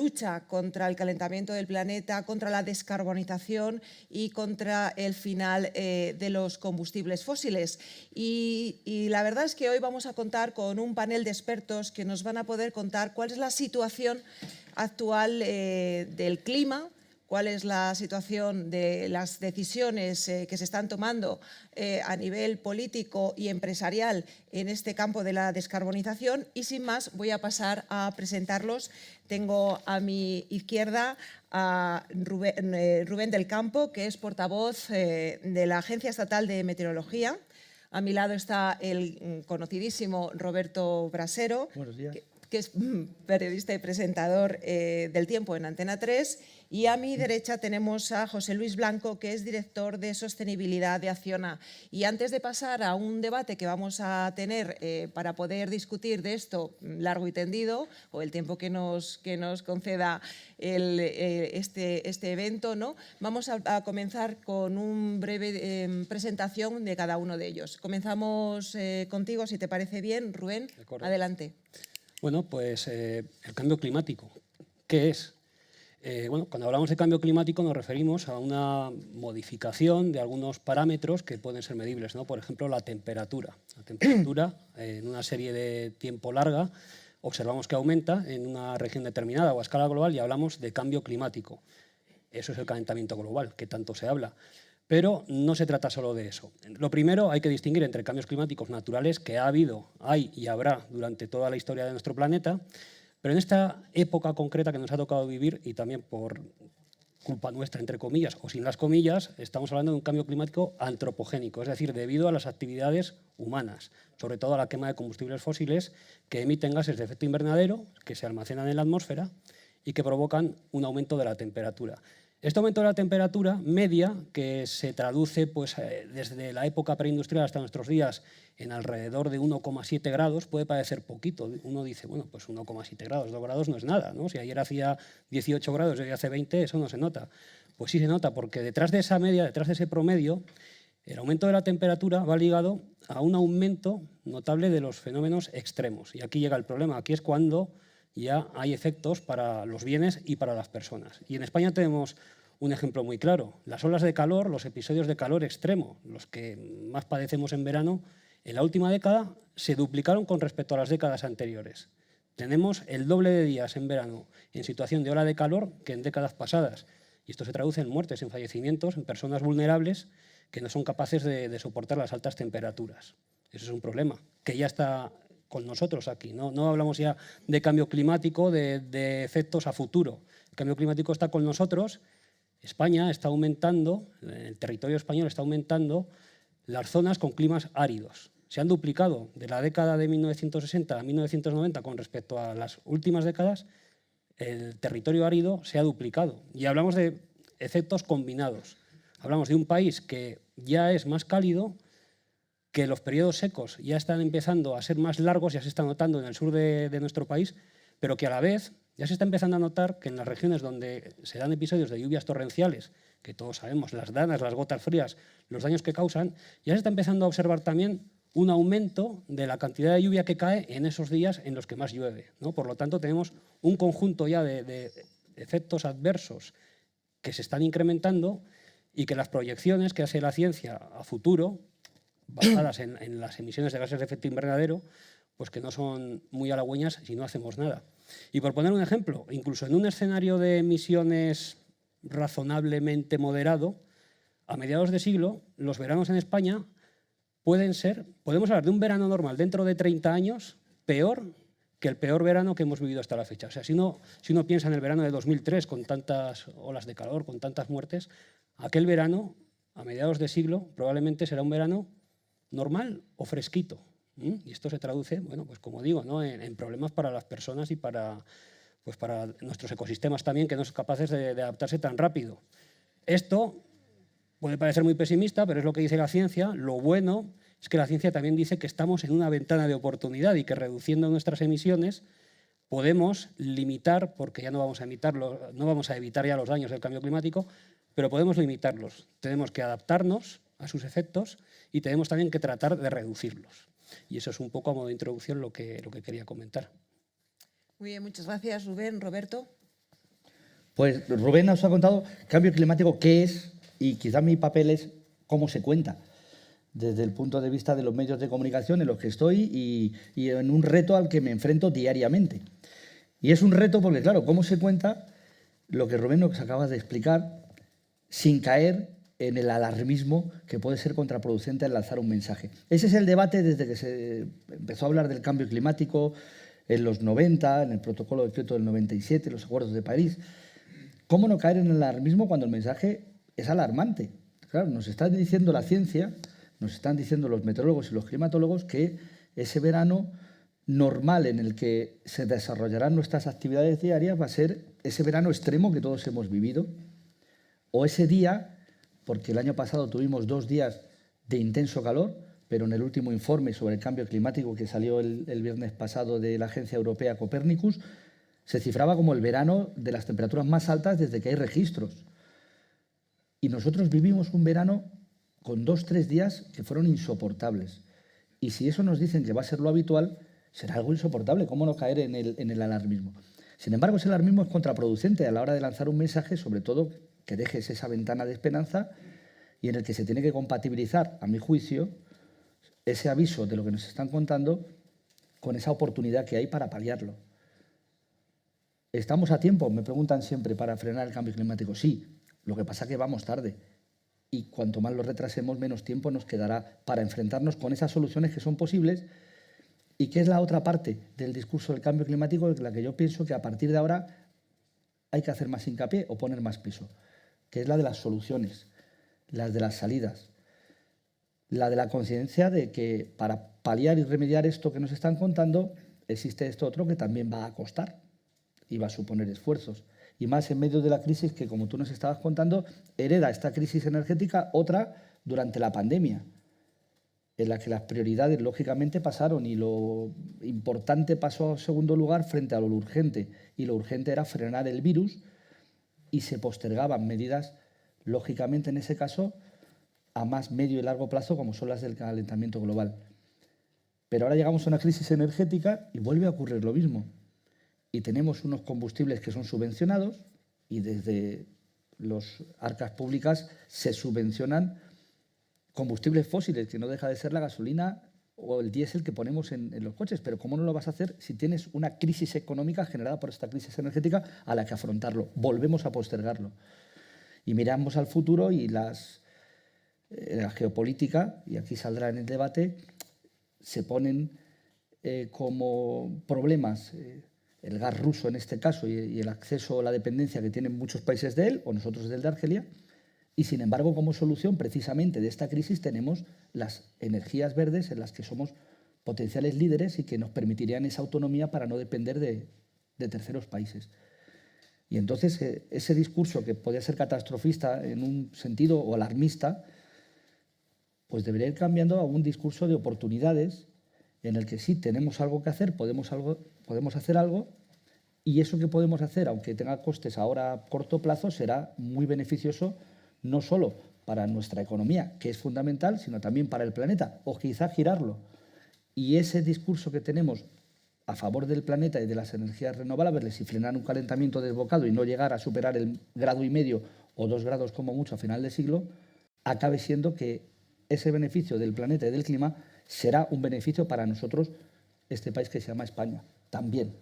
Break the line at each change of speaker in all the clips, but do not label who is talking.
lucha contra el calentamiento del planeta, contra la descarbonización y contra el final de los combustibles fósiles. Y la verdad es que hoy vamos a contar con un panel de expertos que nos van a poder contar cuál es la situación actual del clima, cuál es la situación de las decisiones que se están tomando a nivel político y empresarial en este campo de la descarbonización. Y sin más, voy a pasar a presentarlos. Tengo a mi izquierda a Rubén del Campo, que es portavoz de la Agencia Estatal de Meteorología. A mi lado está el conocidísimo Roberto Brasero, que es periodista y presentador del Tiempo en Antena 3. Y a mi derecha tenemos a José Luis Blanco, que es director de Sostenibilidad de Acciona. Y antes de pasar a un debate que vamos a tener para poder discutir de esto largo y tendido, o el tiempo que nos conceda este evento, ¿no? Vamos a comenzar con una breve presentación de cada uno de ellos. Comenzamos contigo, si te parece bien, Rubén. Adelante.
Bueno, pues el cambio climático, ¿qué es? Bueno, cuando hablamos de cambio climático nos referimos a una modificación de algunos parámetros que pueden ser medibles, ¿no? Por ejemplo, la temperatura. La temperatura en una serie de tiempo larga observamos que aumenta en una región determinada o a escala global y hablamos de cambio climático. Eso es el calentamiento global, que tanto se habla. Pero no se trata solo de eso. Lo primero, hay que distinguir entre cambios climáticos naturales que ha habido, hay y habrá durante toda la historia de nuestro planeta, pero en esta época concreta que nos ha tocado vivir, y también por culpa nuestra, entre comillas, o sin las comillas, estamos hablando de un cambio climático antropogénico, es decir, debido a las actividades humanas, sobre todo a la quema de combustibles fósiles que emiten gases de efecto invernadero, que se almacenan en la atmósfera y que provocan un aumento de la temperatura. Este aumento de la temperatura media, que se traduce pues, desde la época preindustrial hasta nuestros días en alrededor de 1,7 grados, puede parecer poquito. Uno dice, bueno, pues 1,7 grados, 2 grados no es nada, ¿no? Si ayer hacía 18 grados y hoy hace 20, eso no se nota. Pues sí se nota, porque detrás de esa media, detrás de ese promedio, el aumento de la temperatura va ligado a un aumento notable de los fenómenos extremos. Y aquí llega el problema, aquí es cuando ya hay efectos para los bienes y para las personas. Y en España tenemos un ejemplo muy claro. Las olas de calor, los episodios de calor extremo, los que más padecemos en verano, en la última década se duplicaron con respecto a las décadas anteriores. Tenemos el doble de días en verano en situación de ola de calor que en décadas pasadas. Y esto se traduce en muertes, en fallecimientos, en personas vulnerables que no son capaces de soportar las altas temperaturas. Eso es un problema que ya está con nosotros aquí. No hablamos ya de cambio climático, de efectos a futuro. El cambio climático está con nosotros. España está aumentando, el territorio español está aumentando las zonas con climas áridos. Se han duplicado de la década de 1960 a 1990 con respecto a las últimas décadas. El territorio árido se ha duplicado. Y hablamos de efectos combinados. Hablamos de un país que ya es más cálido, que los periodos secos ya están empezando a ser más largos, ya se está notando en el sur de nuestro país, pero que a la vez ya se está empezando a notar que en las regiones donde se dan episodios de lluvias torrenciales, que todos sabemos, las danas, las gotas frías, los daños que causan, ya se está empezando a observar también un aumento de la cantidad de lluvia que cae en esos días en los que más llueve, ¿no? Por lo tanto, tenemos un conjunto ya de efectos adversos que se están incrementando y que las proyecciones que hace la ciencia a futuro, basadas en las emisiones de gases de efecto invernadero, pues que no son muy halagüeñas si no hacemos nada. Y por poner un ejemplo, incluso en un escenario de emisiones razonablemente moderado, a mediados de siglo, los veranos en España podemos hablar de un verano normal dentro de 30 años peor que el peor verano que hemos vivido hasta la fecha. O sea, si uno piensa en el verano de 2003 con tantas olas de calor, con tantas muertes, aquel verano, a mediados de siglo, probablemente será un verano normal o fresquito. Y esto se traduce, bueno, pues como digo, ¿no? en problemas para las personas y para nuestros ecosistemas también, que no son capaces de adaptarse tan rápido. Esto puede parecer muy pesimista, pero es lo que dice la ciencia. Lo bueno es que la ciencia también dice que estamos en una ventana de oportunidad y que reduciendo nuestras emisiones podemos limitar, porque ya no vamos a evitar ya los daños del cambio climático, pero podemos limitarlos. Tenemos que adaptarnos a sus efectos y tenemos también que tratar de reducirlos. Y eso es un poco a modo de introducción lo que quería comentar.
Muy bien, muchas gracias, Rubén. Roberto.
Pues Rubén nos ha contado cambio climático, qué es, y quizá mi papel es cómo se cuenta, desde el punto de vista de los medios de comunicación en los que estoy y en un reto al que me enfrento diariamente. Y es un reto porque, claro, cómo se cuenta lo que Rubén nos acaba de explicar sin caer en el alarmismo que puede ser contraproducente al lanzar un mensaje. Ese es el debate desde que se empezó a hablar del cambio climático en los 90, en el protocolo de Kioto del 97, los acuerdos de París. ¿Cómo no caer en el alarmismo cuando el mensaje es alarmante? Claro, nos está diciendo la ciencia, nos están diciendo los meteorólogos y los climatólogos que ese verano normal en el que se desarrollarán nuestras actividades diarias va a ser ese verano extremo que todos hemos vivido, o ese día, porque el año pasado tuvimos 2 días de intenso calor, pero en el último informe sobre el cambio climático que salió el viernes pasado de la Agencia Europea Copernicus, se cifraba como el verano de las temperaturas más altas desde que hay registros. Y nosotros vivimos un verano con 2-3 días que fueron insoportables. Y si eso nos dicen que va a ser lo habitual, será algo insoportable. ¿Cómo no caer en el alarmismo? Sin embargo, ese alarmismo es contraproducente a la hora de lanzar un mensaje, sobre todo que dejes esa ventana de esperanza y en el que se tiene que compatibilizar, a mi juicio, ese aviso de lo que nos están contando con esa oportunidad que hay para paliarlo. ¿Estamos a tiempo? Me preguntan siempre, para frenar el cambio climático. Sí, lo que pasa es que vamos tarde. Y cuanto más lo retrasemos, menos tiempo nos quedará para enfrentarnos con esas soluciones que son posibles y que es la otra parte del discurso del cambio climático en la que yo pienso que a partir de ahora hay que hacer más hincapié o poner más peso, que es la de las soluciones, las de las salidas, la de la conciencia de que para paliar y remediar esto que nos están contando, existe esto otro que también va a costar y va a suponer esfuerzos. Y más en medio de la crisis que, como tú nos estabas contando, hereda esta crisis energética otra durante la pandemia, en la que las prioridades lógicamente pasaron y lo importante pasó a segundo lugar frente a lo urgente. Y lo urgente era frenar el virus y se postergaban medidas, lógicamente en ese caso, a más medio y largo plazo, como son las del calentamiento global. Pero ahora llegamos a una crisis energética y vuelve a ocurrir lo mismo. Y tenemos unos combustibles que son subvencionados y desde las arcas públicas se subvencionan combustibles fósiles, que no deja de ser la gasolina o el diésel que ponemos en los coches. Pero ¿cómo no lo vas a hacer si tienes una crisis económica generada por esta crisis energética a la que afrontarlo? Volvemos a postergarlo. Y miramos al futuro y la geopolítica, y aquí saldrá en el debate, se ponen como problemas el gas ruso en este caso y el acceso o la dependencia que tienen muchos países de él, o nosotros del de Argelia, y sin embargo como solución precisamente de esta crisis tenemos las energías verdes en las que somos potenciales líderes y que nos permitirían esa autonomía para no depender de terceros países. Y entonces ese discurso que podía ser catastrofista en un sentido o alarmista, pues debería ir cambiando a un discurso de oportunidades en el que sí tenemos algo que hacer, podemos hacer algo, y eso que podemos hacer, aunque tenga costes ahora a corto plazo, será muy beneficioso no solo para nuestra economía, que es fundamental, sino también para el planeta, o quizá girarlo. Y ese discurso que tenemos a favor del planeta y de las energías renovables y frenar un calentamiento desbocado y no llegar a superar el 1,5 grados o 2 grados como mucho a final de siglo, acabe siendo que ese beneficio del planeta y del clima será un beneficio para nosotros, este país que se llama España, también.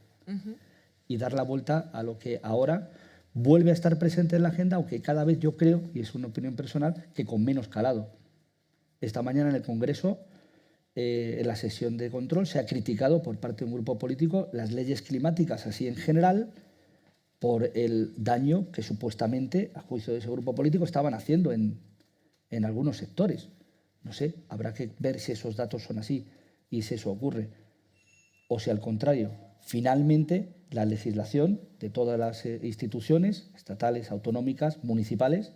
Y dar la vuelta a lo que ahora vuelve a estar presente en la agenda, aunque cada vez yo creo, y es una opinión personal, que con menos calado. Esta mañana en el Congreso, en la sesión de control, se ha criticado por parte de un grupo político las leyes climáticas así en general por el daño que supuestamente, a juicio de ese grupo político, estaban haciendo en algunos sectores. No sé, habrá que ver si esos datos son así y si eso ocurre. O si al contrario, finalmente la legislación de todas las instituciones estatales, autonómicas, municipales,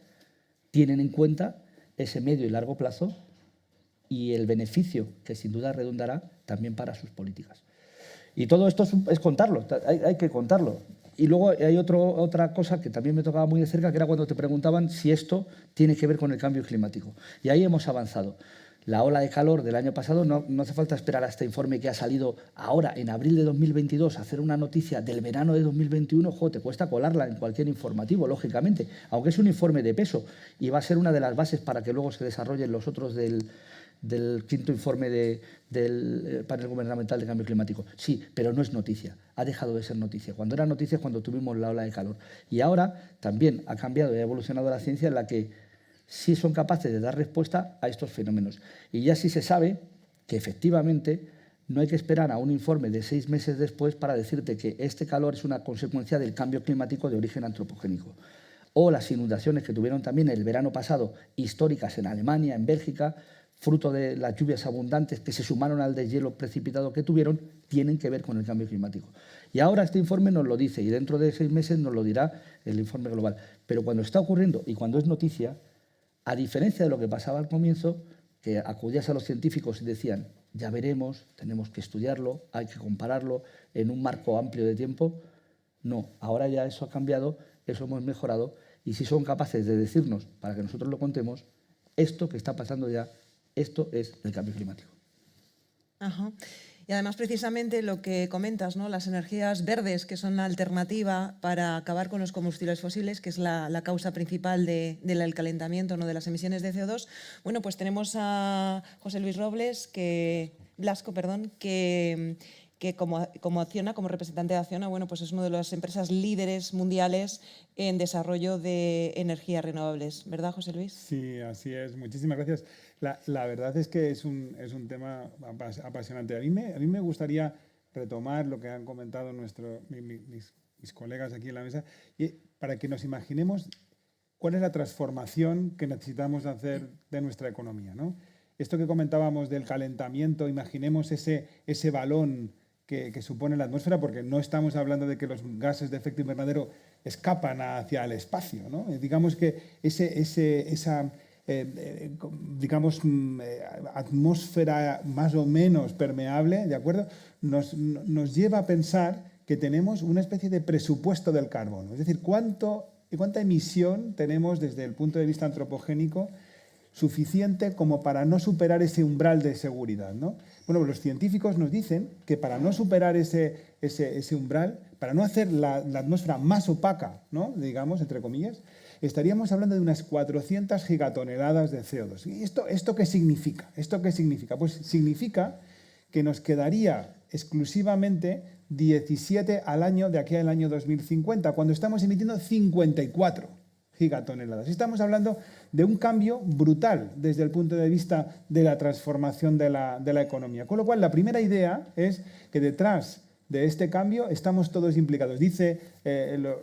tienen en cuenta ese medio y largo plazo y el beneficio que sin duda redundará también para sus políticas. Y todo esto es contarlo, hay que contarlo. Y luego hay otra cosa que también me tocaba muy de cerca, que era cuando te preguntaban si esto tiene que ver con el cambio climático. Y ahí hemos avanzado. la ola de calor del año pasado, no hace falta esperar a este informe que ha salido ahora, en abril de 2022, hacer una noticia del verano de 2021, te cuesta colarla en cualquier informativo, lógicamente, aunque es un informe de peso y va a ser una de las bases para que luego se desarrollen los otros del quinto informe del panel gubernamental de cambio climático. Sí, pero no es noticia, ha dejado de ser noticia. Cuando era noticia es cuando tuvimos la ola de calor. Y ahora también ha cambiado y ha evolucionado la ciencia en la que sí son capaces de dar respuesta a estos fenómenos. Y ya sí se sabe que efectivamente no hay que esperar a un informe de 6 meses después para decirte que este calor es una consecuencia del cambio climático de origen antropogénico. O las inundaciones que tuvieron también el verano pasado, históricas en Alemania, en Bélgica, fruto de las lluvias abundantes que se sumaron al deshielo precipitado que tuvieron, tienen que ver con el cambio climático. Y ahora este informe nos lo dice y dentro de 6 meses nos lo dirá el informe global. Pero cuando está ocurriendo y cuando es noticia, a diferencia de lo que pasaba al comienzo, que acudías a los científicos y decían, ya veremos, tenemos que estudiarlo, hay que compararlo en un marco amplio de tiempo, no, ahora ya eso ha cambiado, eso hemos mejorado y si son capaces de decirnos, para que nosotros lo contemos, esto que está pasando ya, esto es el cambio climático.
Ajá. Y además, precisamente lo que comentas, ¿no? Las energías verdes, que son la alternativa para acabar con los combustibles fósiles, que es la causa principal del calentamiento, ¿no? De las emisiones de CO2. Bueno, pues tenemos a José Luis Blasco, que como Acciona, como representante de Acciona, bueno, pues es una de las empresas líderes mundiales en desarrollo de energías renovables. ¿Verdad, José Luis?
Sí, así es. Muchísimas gracias. La verdad es que es un tema apasionante. A mí me gustaría retomar lo que han comentado mis colegas aquí en la mesa y para que nos imaginemos cuál es la transformación que necesitamos hacer de nuestra economía, ¿no? Esto que comentábamos del calentamiento, imaginemos ese balón que supone la atmósfera, porque no estamos hablando de que los gases de efecto invernadero escapan hacia el espacio, ¿no? Digamos que esa atmósfera más o menos permeable, ¿de acuerdo? Nos lleva a pensar que tenemos una especie de presupuesto del carbono, es decir, cuánta emisión tenemos desde el punto de vista antropogénico suficiente como para no superar ese umbral de seguridad, ¿no? Bueno, los científicos nos dicen que para no superar ese umbral, para no hacer la atmósfera más opaca, ¿no? Digamos, entre comillas, estaríamos hablando de unas 400 gigatoneladas de CO2. ¿Y esto qué significa? ¿Esto qué significa? Pues significa que nos quedaría exclusivamente 17 al año de aquí al año 2050, cuando estamos emitiendo 54 gigatoneladas. Estamos hablando de un cambio brutal desde el punto de vista de la transformación de la economía. Con lo cual, la primera idea es que detrás de este cambio estamos todos implicados. Dice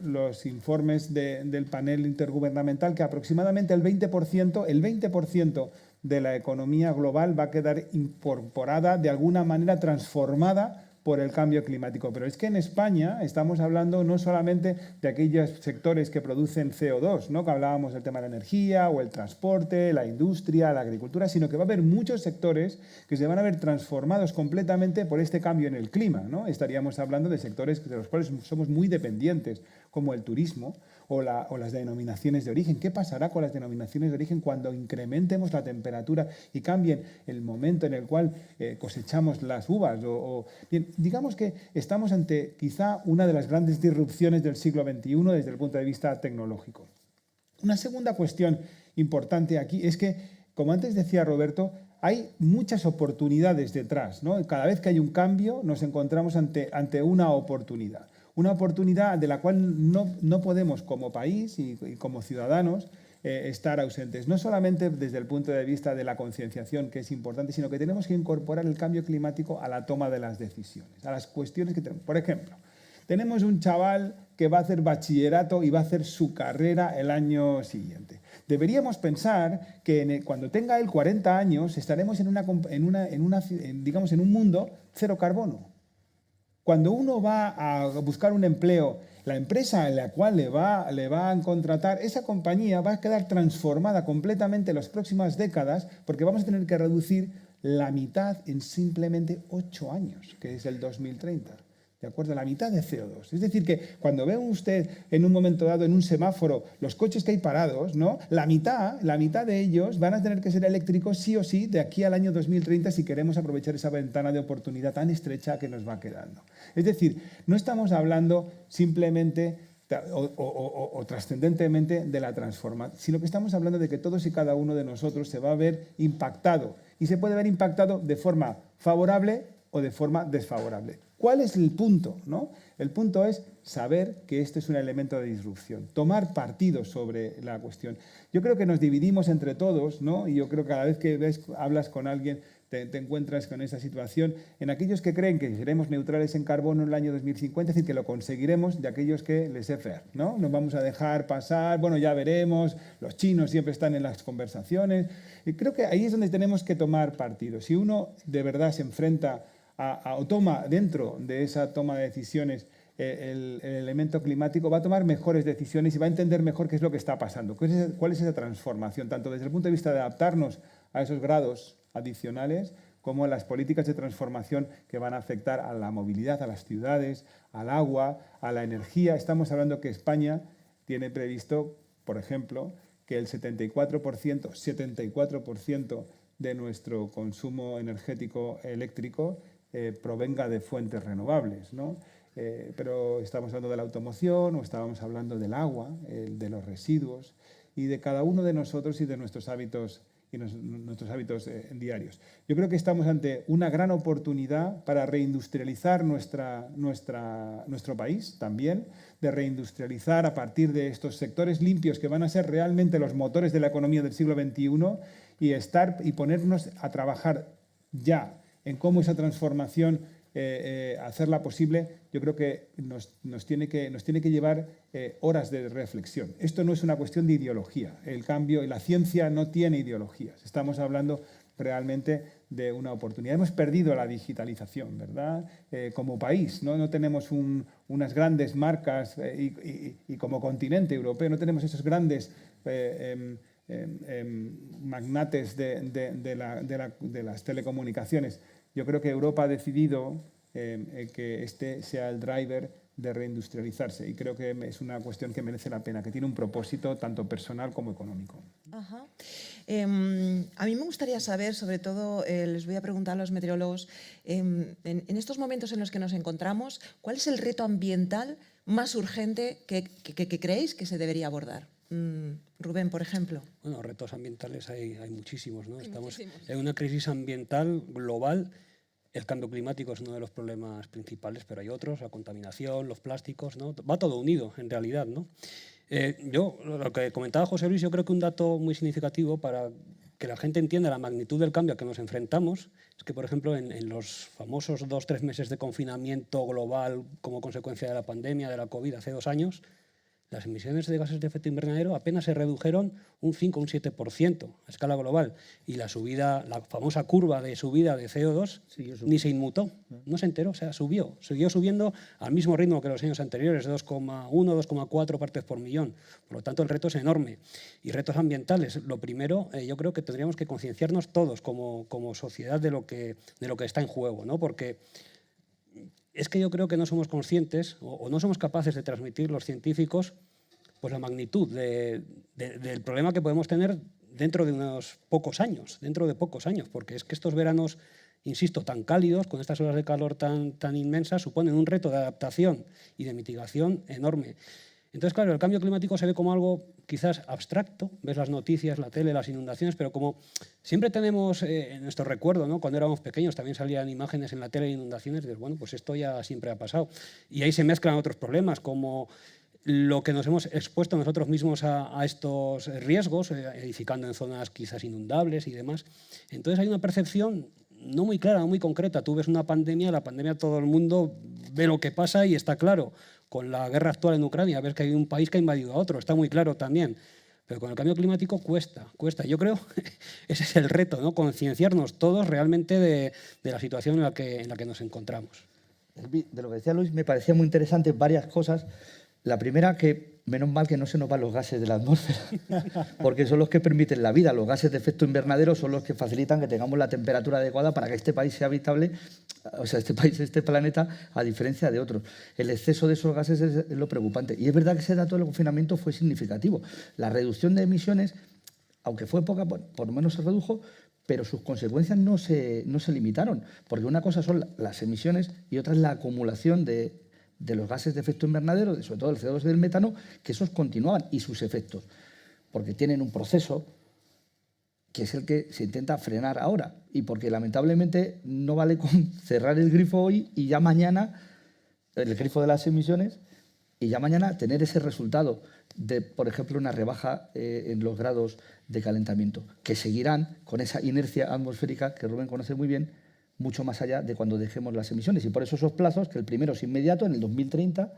los informes del panel intergubernamental que aproximadamente el 20% de la economía global va a quedar incorporada, de alguna manera transformada por el cambio climático. Pero es que en España estamos hablando no solamente de aquellos sectores que producen CO2, ¿no? Que hablábamos del tema de la energía o el transporte, la industria, la agricultura, sino que va a haber muchos sectores que se van a ver transformados completamente por este cambio en el clima, ¿no? Estaríamos hablando de sectores de los cuales somos muy dependientes, como el turismo o las denominaciones de origen. ¿Qué pasará con las denominaciones de origen cuando incrementemos la temperatura y cambien el momento en el cual cosechamos las uvas? Bien, digamos que estamos ante quizá una de las grandes disrupciones del siglo XXI desde el punto de vista tecnológico. Una segunda cuestión importante aquí es que, como antes decía Roberto, hay muchas oportunidades detrás, ¿no? Cada vez que hay un cambio nos encontramos ante una oportunidad. Una oportunidad de la cual no podemos, como país y como ciudadanos, estar ausentes. No solamente desde el punto de vista de la concienciación, que es importante, sino que tenemos que incorporar el cambio climático a la toma de las decisiones, a las cuestiones que tenemos. Por ejemplo, tenemos un chaval que va a hacer bachillerato y va a hacer su carrera el año siguiente. Deberíamos pensar que cuando tenga él 40 años estaremos en un mundo cero carbono. Cuando uno va a buscar un empleo, la empresa en la cual le va a contratar, esa compañía va a quedar transformada completamente en las próximas décadas porque vamos a tener que reducir la mitad en simplemente 8 años, que es el 2030. ¿De acuerdo? La mitad de CO2. Es decir, que cuando ve usted en un momento dado en un semáforo los coches que hay parados, ¿no? La mitad de ellos van a tener que ser eléctricos sí o sí de aquí al año 2030 si queremos aprovechar esa ventana de oportunidad tan estrecha que nos va quedando. Es decir, no estamos hablando simplemente o trascendentemente de la transformación, sino que estamos hablando de que todos y cada uno de nosotros se va a ver impactado y se puede ver impactado de forma favorable o de forma desfavorable. ¿Cuál es el punto? ¿No? El punto es saber que este es un elemento de disrupción, tomar partido sobre la cuestión. Yo creo que nos dividimos entre todos, ¿no? Y yo creo que cada vez que hablas con alguien te encuentras con esa situación, en aquellos que creen que seremos neutrales en carbono en el año 2050, es decir, que lo conseguiremos, de aquellos que laissez-faire, ¿no? Nos vamos a dejar pasar, bueno, ya veremos, los chinos siempre están en las conversaciones, y creo que ahí es donde tenemos que tomar partido. Si uno de verdad se enfrenta o toma dentro de esa toma de decisiones el elemento climático, va a tomar mejores decisiones y va a entender mejor qué es lo que está pasando, cuál es esa transformación, tanto desde el punto de vista de adaptarnos a esos grados adicionales, como las políticas de transformación que van a afectar a la movilidad, a las ciudades, al agua, a la energía. Estamos hablando que España tiene previsto, por ejemplo, que el 74% de nuestro consumo energético eléctrico provenga de fuentes renovables, ¿no? Pero estamos hablando de la automoción o estábamos hablando del agua, de los residuos y de cada uno de nosotros y de nuestros hábitos diarios. Yo creo que estamos ante una gran oportunidad para reindustrializar nuestro país también, de reindustrializar a partir de estos sectores limpios que van a ser realmente los motores de la economía del siglo XXI y ponernos a trabajar ya en cómo esa transformación hacerla posible. Yo creo que nos tiene que llevar horas de reflexión. Esto no es una cuestión de ideología. El cambio y la ciencia no tiene ideologías. Estamos hablando realmente de una oportunidad. Hemos perdido la digitalización, ¿verdad? Como país, no tenemos unas grandes marcas y como continente europeo no tenemos esos grandes magnates de las telecomunicaciones. Yo creo que Europa ha decidido que este sea el driver de reindustrializarse y creo que es una cuestión que merece la pena, que tiene un propósito tanto personal como económico.
Ajá. A mí me gustaría saber, sobre todo, les voy a preguntar a los meteorólogos, en estos momentos en los que nos encontramos, ¿cuál es el reto ambiental más urgente que creéis que se debería abordar? Rubén, por ejemplo.
Bueno, retos ambientales hay muchísimos, ¿no? Estamos en una crisis ambiental global. El cambio climático es uno de los problemas principales, pero hay otros, la contaminación, los plásticos, ¿no? Va todo unido, en realidad, ¿no? Lo que comentaba José Luis, yo creo que un dato muy significativo para que la gente entienda la magnitud del cambio a que nos enfrentamos es que, por ejemplo, en los famosos 2-3 meses de confinamiento global como consecuencia de la pandemia, de la COVID, hace 2 años, las emisiones de gases de efecto invernadero apenas se redujeron un 5 o un 7% a escala global. Y la famosa curva de subida de CO2 ni se inmutó, no se enteró, o sea, siguió subiendo al mismo ritmo que los años anteriores, 2,1, 2,4 partes por millón. Por lo tanto, el reto es enorme. Y retos ambientales, lo primero, yo creo que tendríamos que concienciarnos todos como sociedad de lo que está en juego, ¿no? Porque es que yo creo que no somos conscientes o no somos capaces de transmitir los científicos pues la magnitud del problema que podemos tener dentro de unos pocos años, porque es que estos veranos, insisto, tan cálidos, con estas olas de calor tan inmensas, suponen un reto de adaptación y de mitigación enorme. Entonces, claro, el cambio climático se ve como algo quizás abstracto, ves las noticias, la tele, las inundaciones, pero como siempre tenemos en nuestro recuerdo, ¿no? Cuando éramos pequeños también salían imágenes en la tele de inundaciones, y dices, bueno, pues esto ya siempre ha pasado. Y ahí se mezclan otros problemas, como lo que nos hemos expuesto nosotros mismos a estos riesgos, edificando en zonas quizás inundables y demás. Entonces hay una percepción no muy clara, no muy concreta. Tú ves una pandemia, la pandemia todo el mundo ve lo que pasa y está claro. Con la guerra actual en Ucrania, ves que hay un país que ha invadido a otro, está muy claro también. Pero con el cambio climático cuesta. Yo creo ese es el reto, ¿no? Concienciarnos todos realmente de la situación en la que nos encontramos.
De lo que decía Luis me parecía muy interesante varias cosas. La primera, que menos mal que no se nos van los gases de la atmósfera, porque son los que permiten la vida. Los gases de efecto invernadero son los que facilitan que tengamos la temperatura adecuada para que este país sea habitable, o sea, este planeta, a diferencia de otros. El exceso de esos gases es lo preocupante. Y es verdad que ese dato del confinamiento fue significativo. La reducción de emisiones, aunque fue poca, por lo menos se redujo, pero sus consecuencias no se limitaron, porque una cosa son las emisiones y otra es la acumulación de los gases de efecto invernadero, sobre todo el CO2 y el metano, que esos continuaban, y sus efectos, porque tienen un proceso que es el que se intenta frenar ahora, y porque lamentablemente no vale con cerrar el grifo hoy y ya mañana, el grifo de las emisiones, y ya mañana tener ese resultado de, por ejemplo, una rebaja en los grados de calentamiento, que seguirán con esa inercia atmosférica que Rubén conoce muy bien, mucho más allá de cuando dejemos las emisiones. Y por eso esos plazos, que el primero es inmediato, en el 2030,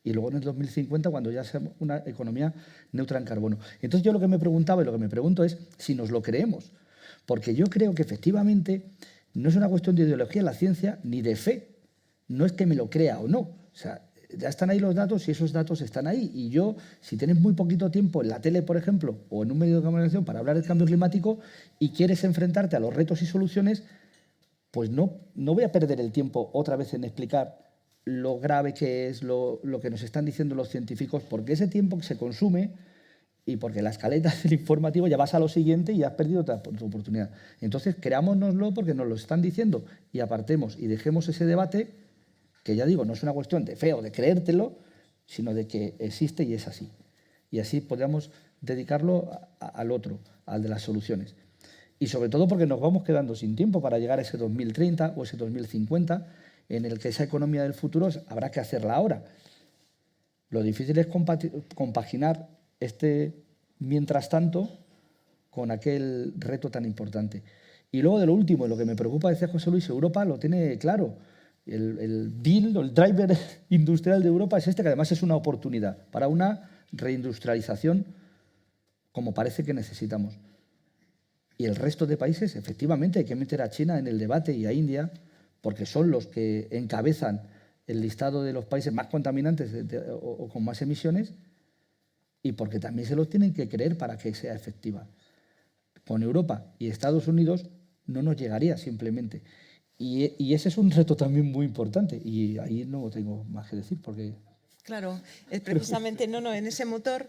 y luego en el 2050, cuando ya sea una economía neutra en carbono. Entonces yo lo que me preguntaba y lo que me pregunto es si nos lo creemos. Porque yo creo que efectivamente no es una cuestión de ideología en la ciencia ni de fe. No es que me lo crea o no. O sea, ya están ahí los datos y esos datos están ahí. Y yo, si tienes muy poquito tiempo en la tele, por ejemplo, o en un medio de comunicación para hablar del cambio climático y quieres enfrentarte a los retos y soluciones, pues no voy a perder el tiempo otra vez en explicar lo grave que es, lo que nos están diciendo los científicos, porque ese tiempo que se consume y porque la escaleta del informativo ya vas a lo siguiente y has perdido otra oportunidad. Entonces, creámonoslo porque nos lo están diciendo y apartemos y dejemos ese debate, que ya digo, no es una cuestión de fe o de creértelo, sino de que existe y es así. Y así podamos dedicarlo al otro, al de las soluciones. Y sobre todo porque nos vamos quedando sin tiempo para llegar a ese 2030 o ese 2050, en el que esa economía del futuro habrá que hacerla ahora. Lo difícil es compaginar mientras tanto con aquel reto tan importante. Y luego de lo último, lo que me preocupa, decía José Luis, Europa lo tiene claro. El deal, el driver industrial de Europa es que además es una oportunidad para una reindustrialización como parece que necesitamos. Y el resto de países, efectivamente, hay que meter a China en el debate y a India, porque son los que encabezan el listado de los países más contaminantes o con más emisiones, y porque también se los tienen que creer para que sea efectiva. Con Europa y Estados Unidos no nos llegaría simplemente. Y ese es un reto también muy importante, y ahí no tengo más que decir, porque...
Claro, precisamente en ese motor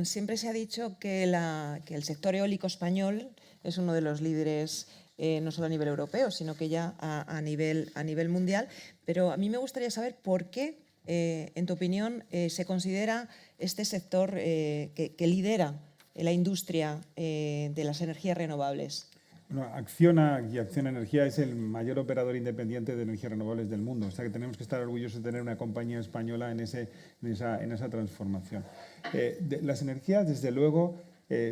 siempre se ha dicho que el sector eólico español es uno de los líderes, no solo a nivel europeo, sino que ya a nivel mundial. Pero a mí me gustaría saber por qué, en tu opinión, se considera este sector que lidera la industria de las energías renovables.
Bueno, Acciona y Acciona Energía es el mayor operador independiente de energías renovables del mundo. O sea que tenemos que estar orgullosos de tener una compañía española en esa transformación. Las energías, desde luego,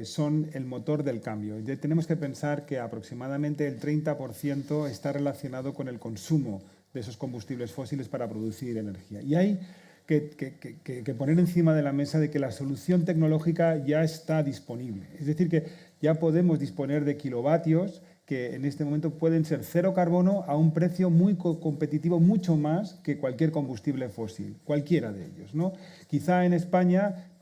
son el motor del cambio. Tenemos que pensar que aproximadamente el 30% está relacionado con el consumo de esos combustibles fósiles para producir energía. Y hay que poner encima de la mesa de que la solución tecnológica ya está disponible. Es decir, que ya podemos disponer de kilovatios que en este momento pueden ser cero carbono a un precio muy competitivo, mucho más que cualquier combustible fósil, cualquiera de ellos, ¿no? Quizá en España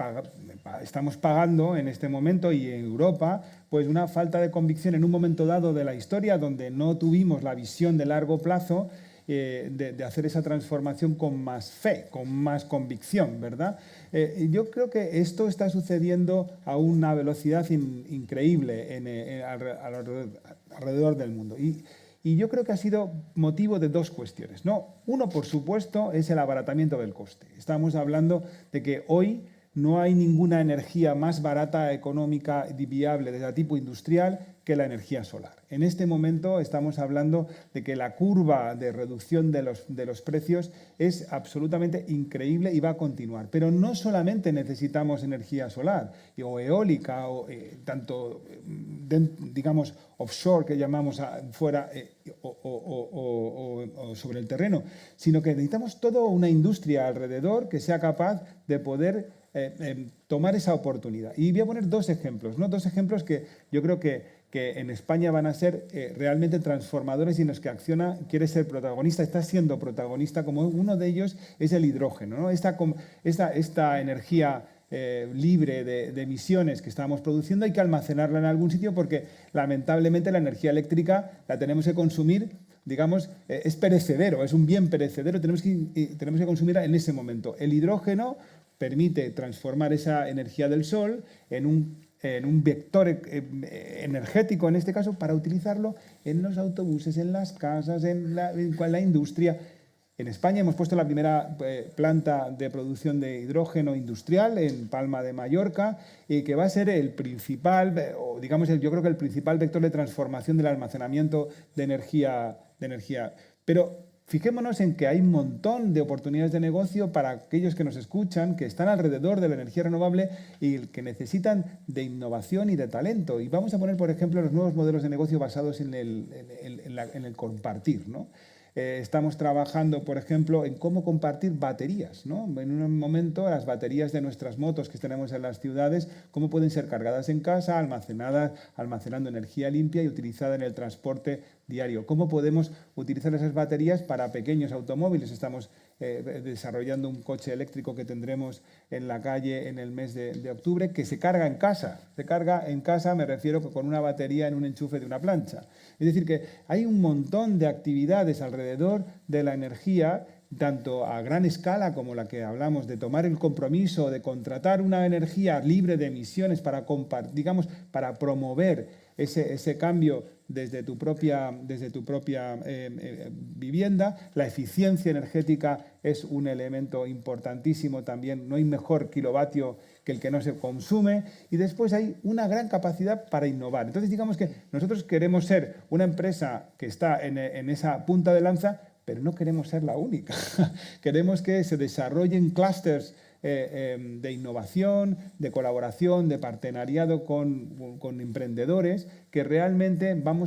estamos pagando en este momento, y en Europa, pues una falta de convicción en un momento dado de la historia donde no tuvimos la visión de largo plazo de hacer esa transformación con más fe, con más convicción, ¿verdad? Yo creo que esto está sucediendo a una velocidad increíble alrededor del mundo. Y yo creo que ha sido motivo de dos cuestiones, ¿no? Uno, por supuesto, es el abaratamiento del coste. Estamos hablando de que hoy no hay ninguna energía más barata, económica y viable de tipo industrial que la energía solar. En este momento estamos hablando de que la curva de reducción de los precios es absolutamente increíble y va a continuar. Pero no solamente necesitamos energía solar o eólica, o tanto, digamos, offshore, que llamamos fuera, o sobre el terreno, sino que necesitamos toda una industria alrededor que sea capaz de poder tomar esa oportunidad. Y voy a poner dos ejemplos, ¿no? Dos ejemplos que yo creo que que en España van a ser realmente transformadores y en los que Acciona quiere ser protagonista, está siendo protagonista, como uno de ellos es el hidrógeno, ¿no? Esta energía libre de emisiones que estamos produciendo hay que almacenarla en algún sitio porque lamentablemente la energía eléctrica la tenemos que consumir, digamos, es perecedero, es un bien perecedero, tenemos que consumirla en ese momento. El hidrógeno permite transformar esa energía del sol en un vector energético, en este caso, para utilizarlo en los autobuses, en las casas, en la industria. En España hemos puesto la primera planta de producción de hidrógeno industrial en Palma de Mallorca, y que va a ser el principal, o digamos, yo creo que el principal vector de transformación del almacenamiento de energía. Pero fijémonos en que hay un montón de oportunidades de negocio para aquellos que nos escuchan, que están alrededor de la energía renovable y que necesitan de innovación y de talento. Y vamos a poner, por ejemplo, los nuevos modelos de negocio basados en el compartir, ¿no? Estamos trabajando, por ejemplo, en cómo compartir baterías, ¿no? En un momento, las baterías de nuestras motos que tenemos en las ciudades, cómo pueden ser cargadas en casa, almacenando energía limpia y utilizada en el transporte diario. ¿Cómo podemos utilizar esas baterías para pequeños automóviles? Estamos desarrollando un coche eléctrico que tendremos en la calle en el mes de octubre, que se carga en casa. Se carga en casa, me refiero, con una batería en un enchufe de una plancha. Es decir, que hay un montón de actividades alrededor de la energía, tanto a gran escala como la que hablamos, de tomar el compromiso de contratar una energía libre de emisiones para promover ese cambio desde tu propia vivienda. La eficiencia energética es un elemento importantísimo también. No hay mejor kilovatio que el que no se consume. Y después hay una gran capacidad para innovar. Entonces, digamos que nosotros queremos ser una empresa que está en esa punta de lanza, pero no queremos ser la única. Queremos que se desarrollen clústeres de innovación, de colaboración, de partenariado con emprendedores que realmente van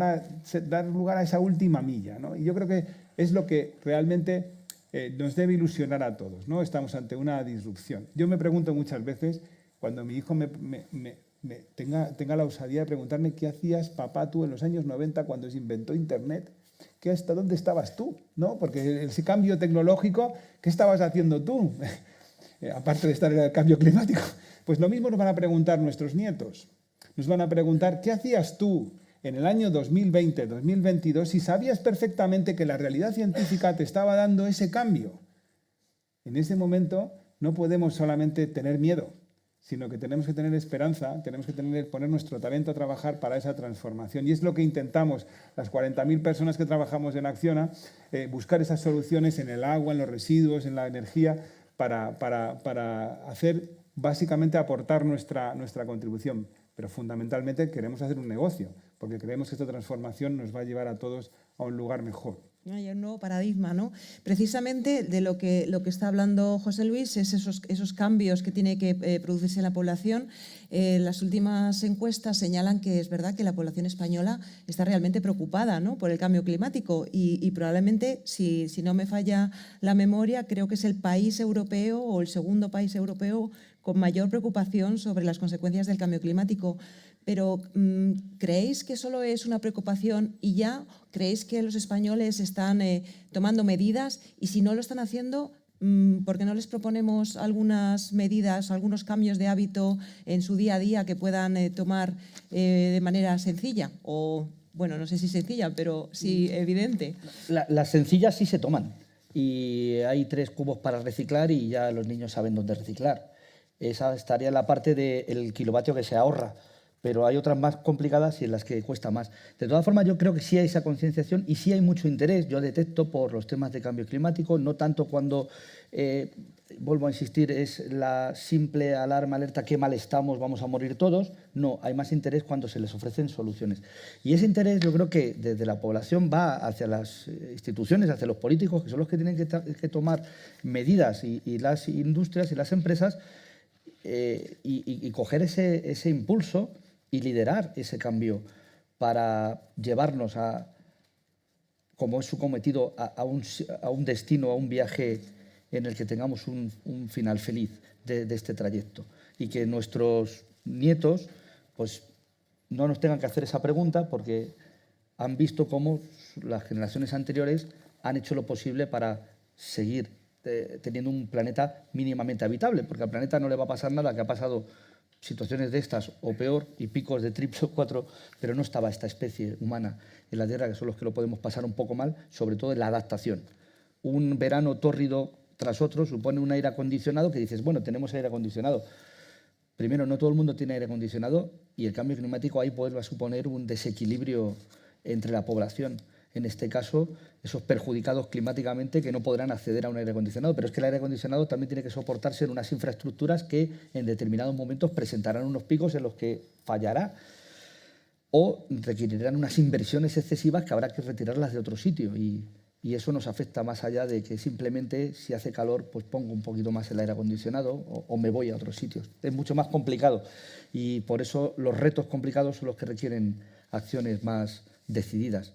a dar lugar a esa última milla, ¿no? Y yo creo que es lo que realmente nos debe ilusionar a todos, ¿no? Estamos ante una disrupción. Yo me pregunto muchas veces, cuando mi hijo tenga la osadía de preguntarme qué hacías, papá, tú en los años 90 cuando se inventó Internet, ¿hasta dónde estabas tú? ¿No? Porque ese cambio tecnológico, ¿qué estabas haciendo tú? Aparte de estar en el cambio climático. Pues lo mismo nos van a preguntar nuestros nietos. Nos van a preguntar, ¿qué hacías tú en el año 2020, 2022, si sabías perfectamente que la realidad científica te estaba dando ese cambio? En ese momento no podemos solamente tener miedo, sino que tenemos que tener esperanza, tenemos que poner nuestro talento a trabajar para esa transformación. Y es lo que intentamos, las 40.000 personas que trabajamos en Acciona, buscar esas soluciones en el agua, en los residuos, en la energía, para hacer, básicamente, aportar nuestra contribución. Pero fundamentalmente queremos hacer un negocio, porque creemos que esta transformación nos va a llevar a todos a un lugar mejor.
Hay un nuevo paradigma, ¿no? Precisamente de lo que está hablando José Luis es esos cambios que tiene que producirse en la población. Las últimas encuestas señalan que es verdad que la población española está realmente preocupada, ¿no?, por el cambio climático y probablemente, si no me falla la memoria, creo que es el país europeo o el segundo país europeo con mayor preocupación sobre las consecuencias del cambio climático. Pero ¿creéis que solo es una preocupación y ya? ¿Creéis que los españoles están tomando medidas? Y si no lo están haciendo, ¿por qué no les proponemos algunas medidas, algunos cambios de hábito en su día a día que puedan tomar de manera sencilla? O, bueno, no sé si sencilla, pero sí evidente.
Las sencillas sí se toman. Y hay 3 cubos para reciclar y ya los niños saben dónde reciclar. Esa estaría en la parte del kilovatio que se ahorra. Pero hay otras más complicadas y en las que cuesta más. De todas formas, yo creo que sí hay esa concienciación y sí hay mucho interés. Yo detecto por los temas de cambio climático, no tanto cuando, vuelvo a insistir, es la simple alarma, alerta, qué mal estamos, vamos a morir todos. No, hay más interés cuando se les ofrecen soluciones. Y ese interés yo creo que desde la población va hacia las instituciones, hacia los políticos, que son los que tienen que tomar medidas, y las industrias y las empresas, y coger ese impulso y liderar ese cambio para llevarnos como es su cometido, a un destino, a un viaje en el que tengamos un final feliz de este trayecto y que nuestros nietos pues no nos tengan que hacer esa pregunta porque han visto cómo las generaciones anteriores han hecho lo posible para seguir teniendo un planeta mínimamente habitable, porque al planeta no le va a pasar nada, que ha pasado situaciones de estas o peor y picos de 3 o 4, pero no estaba esta especie humana en la Tierra, que son los que lo podemos pasar un poco mal, sobre todo en la adaptación. Un verano tórrido tras otro supone un aire acondicionado que dices, bueno, tenemos aire acondicionado. Primero, no todo el mundo tiene aire acondicionado y el cambio climático ahí pues va a suponer un desequilibrio entre la población. En este caso, esos perjudicados climáticamente que no podrán acceder a un aire acondicionado. Pero es que el aire acondicionado también tiene que soportarse en unas infraestructuras que en determinados momentos presentarán unos picos en los que fallará o requerirán unas inversiones excesivas que habrá que retirarlas de otro sitio. Y eso nos afecta más allá de que simplemente si hace calor pues pongo un poquito más el aire acondicionado o me voy a otros sitios. Es mucho más complicado y por eso los retos complicados son los que requieren acciones más decididas.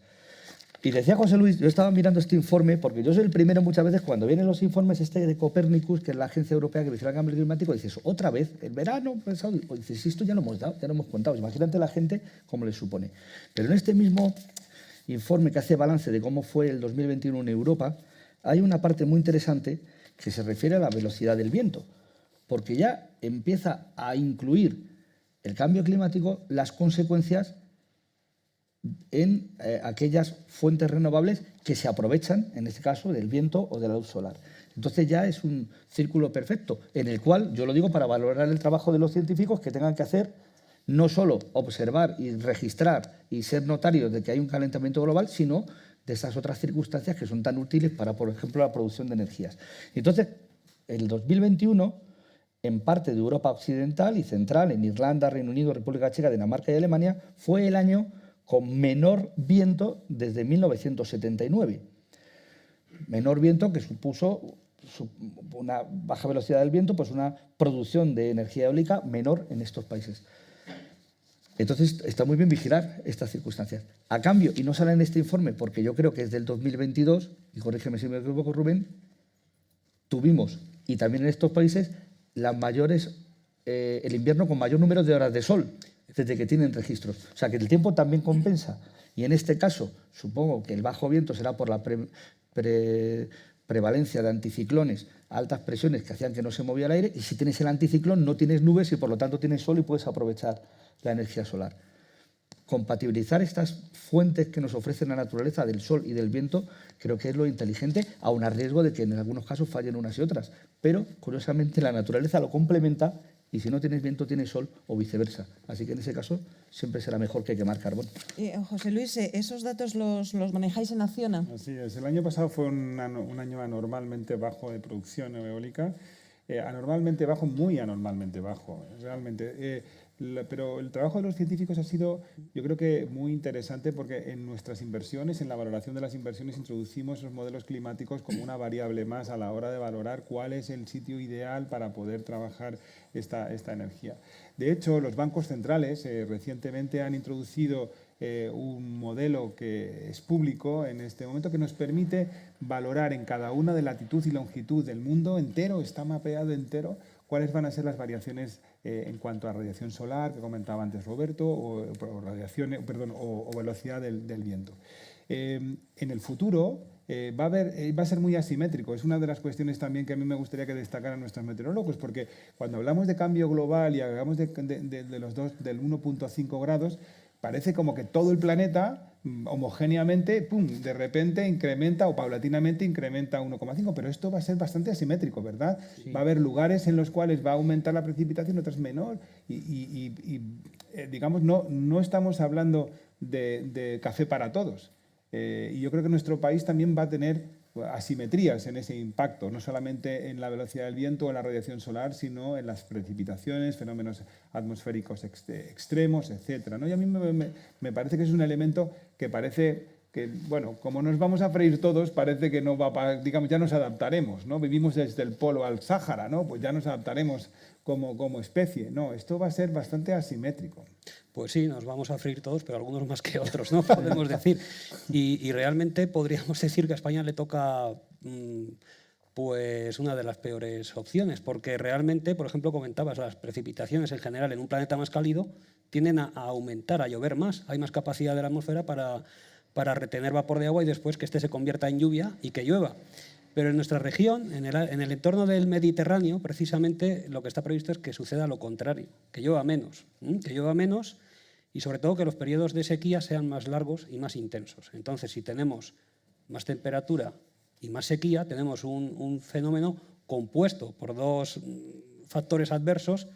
Y decía José Luis, yo estaba mirando este informe porque yo soy el primero muchas veces cuando vienen los informes de Copernicus, que es la agencia europea que vigila el cambio climático, dices, otra vez, el verano, pues dices, esto ya lo hemos dado, ya lo hemos contado. Imagínate la gente cómo les supone. Pero en este mismo informe que hace balance de cómo fue el 2021 en Europa, hay una parte muy interesante que se refiere a la velocidad del viento, porque ya empieza a incluir el cambio climático las consecuencias en aquellas fuentes renovables que se aprovechan, en este caso, del viento o de la luz solar. Entonces ya es un círculo perfecto, en el cual, yo lo digo para valorar el trabajo de los científicos que tengan que hacer no solo observar y registrar y ser notarios de que hay un calentamiento global, sino de esas otras circunstancias que son tan útiles para, por ejemplo, la producción de energías. Entonces, el 2021, en parte de Europa Occidental y Central, en Irlanda, Reino Unido, República Checa, Dinamarca y Alemania, fue el año con menor viento desde 1979. Menor viento que supuso una baja velocidad del viento, pues una producción de energía eólica menor en estos países. Entonces, está muy bien vigilar estas circunstancias. A cambio, y no sale en este informe, porque yo creo que es del 2022, y corrígeme si me equivoco, Rubén, tuvimos, y también en estos países, el invierno con mayor número de horas de sol, desde que tienen registros. O sea, que el tiempo también compensa. Y en este caso, supongo que el bajo viento será por la prevalencia de anticiclones a altas presiones que hacían que no se movía el aire, y si tienes el anticiclón no tienes nubes y por lo tanto tienes sol y puedes aprovechar la energía solar. Compatibilizar estas fuentes que nos ofrece la naturaleza del sol y del viento creo que es lo inteligente, aun a riesgo de que en algunos casos fallen unas y otras. Pero, curiosamente, la naturaleza lo complementa y si no tienes viento, tienes sol o viceversa. Así que en ese caso siempre será mejor que quemar carbón.
José Luis, ¿esos datos los manejáis en Acciona?
Así es. El año pasado fue un año anormalmente bajo de producción eólica. Anormalmente bajo, muy anormalmente bajo, realmente. Pero el trabajo de los científicos ha sido, yo creo que muy interesante porque en nuestras inversiones, en la valoración de las inversiones, introducimos los modelos climáticos como una variable más a la hora de valorar cuál es el sitio ideal para poder trabajar esta energía. De hecho, los bancos centrales recientemente han introducido un modelo que es público en este momento que nos permite valorar en cada una de latitud y longitud del mundo entero, está mapeado entero, cuáles van a ser las variaciones en cuanto a radiación solar, que comentaba antes Roberto, o velocidad del viento. En el futuro va a ser muy asimétrico. Es una de las cuestiones también que a mí me gustaría que destacaran nuestros meteorólogos, porque cuando hablamos de cambio global y hablamos del 1.5 grados, parece como que todo el planeta homogéneamente, ¡pum!, de repente incrementa o paulatinamente incrementa 1,5, pero esto va a ser bastante asimétrico, ¿verdad? Sí. Va a haber lugares en los cuales va a aumentar la precipitación, otros menor, digamos, no estamos hablando de café para todos. Y yo creo que nuestro país también va a tener asimetrías en ese impacto, no solamente en la velocidad del viento o en la radiación solar, sino en las precipitaciones, fenómenos atmosféricos extremos, etc., ¿no? Y a mí me parece que es un elemento que parece que, bueno, como nos vamos a freír todos, parece que no va digamos, ya nos adaptaremos, ¿no? Vivimos desde el polo al Sáhara, ¿no? Pues ya nos adaptaremos como especie. No, esto va a ser bastante asimétrico.
Pues sí, nos vamos a freír todos, pero algunos más que otros, ¿no? Podemos decir. Y realmente podríamos decir que a España le toca pues una de las peores opciones, porque realmente, por ejemplo, comentabas, las precipitaciones en general en un planeta más cálido tienden a aumentar, a llover más. Hay más capacidad de la atmósfera para retener vapor de agua y después que este se convierta en lluvia y que llueva. Pero en nuestra región, en el entorno del Mediterráneo, precisamente lo que está previsto es que suceda lo contrario, que llueva menos, y sobre todo que los periodos de sequía sean más largos y más intensos. Entonces, si tenemos más temperatura y más sequía, tenemos un fenómeno compuesto por dos factores adversos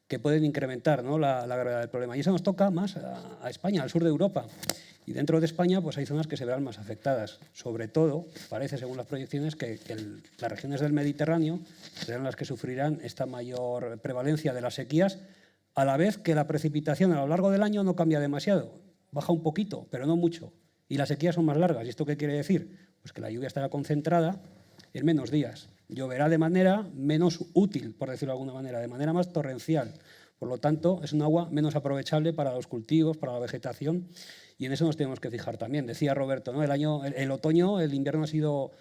que pueden incrementar, ¿no?, la gravedad del problema. Y eso nos toca más a España, al sur de Europa. Y dentro de España pues hay zonas que se verán más afectadas. Sobre todo, parece, según las proyecciones, que las regiones del Mediterráneo serán las que sufrirán esta mayor prevalencia de las sequías, a la vez que la precipitación a lo largo del año no cambia demasiado. Baja un poquito, pero no mucho. Y las sequías son más largas. ¿Y esto qué quiere decir? Pues que la lluvia estará concentrada en menos días. Lloverá de manera menos útil, por decirlo de alguna manera, de manera más torrencial. Por lo tanto, es un agua menos aprovechable para los cultivos, para la vegetación, y en eso nos tenemos que fijar también. Decía Roberto, ¿no?, el otoño, el invierno ha sido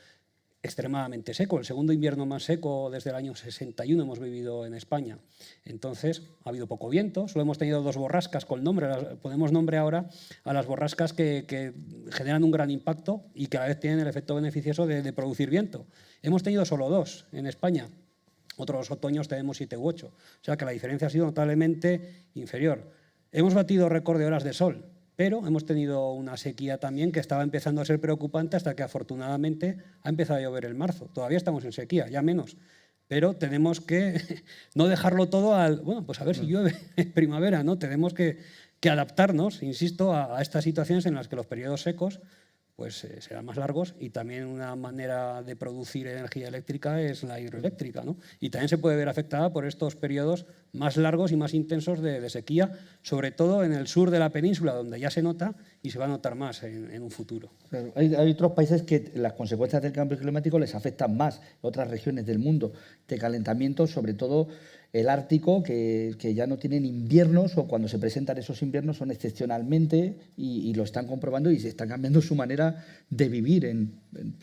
extremadamente seco, el segundo invierno más seco desde el año 61 hemos vivido en España. Entonces, ha habido poco viento, solo hemos tenido 2 borrascas con nombre, ponemos nombre ahora a las borrascas que generan un gran impacto y que a la vez tienen el efecto beneficioso de producir viento. Hemos tenido solo 2 en España. Otros otoños tenemos 7 u 8, o sea que la diferencia ha sido notablemente inferior. Hemos batido récord de horas de sol, pero hemos tenido una sequía también que estaba empezando a ser preocupante hasta que afortunadamente ha empezado a llover en marzo. Todavía estamos en sequía, ya menos, pero tenemos que no dejarlo todo pues a ver si llueve en primavera, ¿no? Tenemos que adaptarnos, insisto, a estas situaciones en las que los periodos secos pues serán más largos, y también una manera de producir energía eléctrica es la hidroeléctrica, ¿no? Y también se puede ver afectada por estos periodos más largos y más intensos de sequía, sobre todo en el sur de la península, donde ya se nota y se va a notar más en un futuro.
Claro, hay otros países que las consecuencias del cambio climático les afectan más, otras regiones del mundo, de calentamiento, sobre todo el Ártico, que ya no tienen inviernos, o cuando se presentan esos inviernos son excepcionalmente, y lo están comprobando, y se está cambiando su manera de vivir en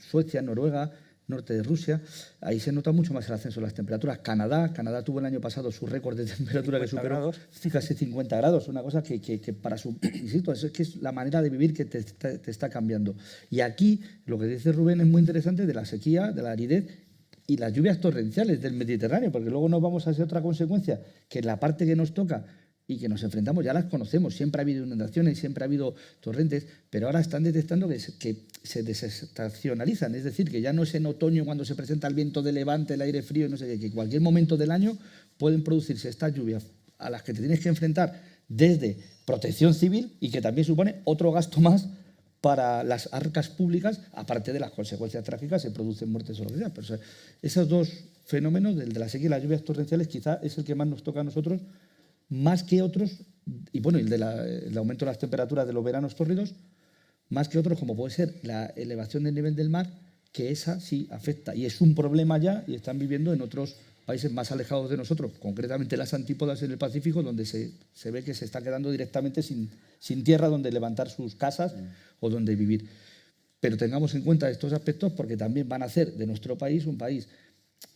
Suecia, Noruega, norte de Rusia. Ahí se nota mucho más el ascenso de las temperaturas. Canadá tuvo el año pasado su récord de temperatura, que superó casi 50 grados, una cosa que para su... Insisto, es que es la manera de vivir que te está cambiando. Y aquí lo que dice Rubén es muy interesante, de la sequía, de la aridez y las lluvias torrenciales del Mediterráneo, porque luego nos vamos a hacer otra consecuencia, que la parte que nos toca y que nos enfrentamos ya las conocemos. Siempre ha habido inundaciones, siempre ha habido torrentes, pero ahora están detectando que se desestacionalizan, es decir, que ya no es en otoño cuando se presenta el viento de levante, el aire frío, no sé qué, que en cualquier momento del año pueden producirse estas lluvias a las que te tienes que enfrentar desde protección civil, y que también supone otro gasto más para las arcas públicas, aparte de las consecuencias trágicas, se producen muertes o lo que sea. Pero, o sea, esos dos fenómenos, el de la sequía y las lluvias torrenciales, quizá es el que más nos toca a nosotros, más que otros, y bueno, el aumento de las temperaturas de los veranos tórridos, más que otros, como puede ser la elevación del nivel del mar, que esa sí afecta, y es un problema ya, y están viviendo en otros países más alejados de nosotros, concretamente las antípodas en el Pacífico, donde se ve que se está quedando directamente sin tierra donde levantar sus casas o donde vivir. Pero tengamos en cuenta estos aspectos, porque también van a hacer de nuestro país un país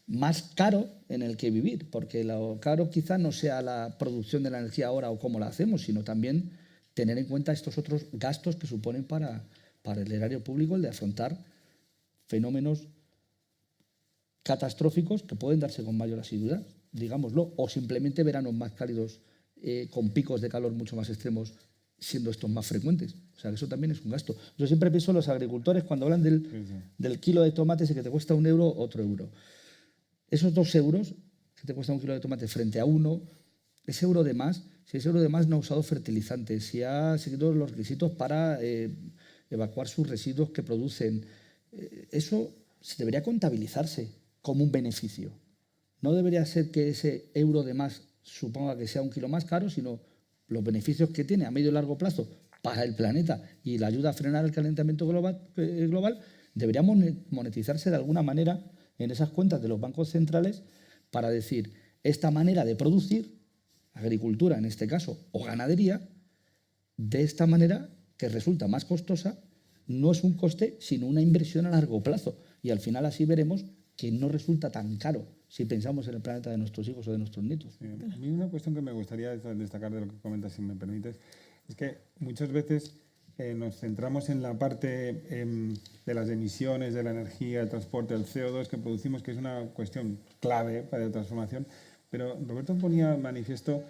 más caro en el que vivir, porque lo caro quizá no sea la producción de la energía ahora o cómo la hacemos, sino también tener en cuenta estos otros gastos que suponen para el erario público el de afrontar fenómenos catastróficos que pueden darse con mayor asiduidad, digámoslo, o simplemente veranos más cálidos con picos de calor mucho más extremos, siendo estos más frecuentes. O sea, que eso también es un gasto. Yo siempre pienso en los agricultores cuando hablan del kilo de tomates y que te cuesta €1, otro euro. Esos 2 euros que te cuesta un kilo de tomate frente a 1, ese euro de más, si ese euro de más no ha usado fertilizantes, si ha seguido los requisitos para evacuar sus residuos que producen, eso debería contabilizarse como un beneficio. No debería ser que ese euro de más suponga que sea un kilo más caro, sino los beneficios que tiene a medio y largo plazo para el planeta y la ayuda a frenar el calentamiento global debería monetizarse de alguna manera en esas cuentas de los bancos centrales, para decir, esta manera de producir, agricultura en este caso, o ganadería, de esta manera que resulta más costosa, no es un coste, sino una inversión a largo plazo. Y al final así veremos que no resulta tan caro si pensamos en el planeta de nuestros hijos o de nuestros nietos.
Sí, a mí una cuestión que me gustaría destacar de lo que comentas, si me permites, es que muchas veces nos centramos en la parte de las emisiones, de la energía, el transporte, el CO2 que producimos, que es una cuestión clave para la transformación, pero Roberto ponía en manifiesto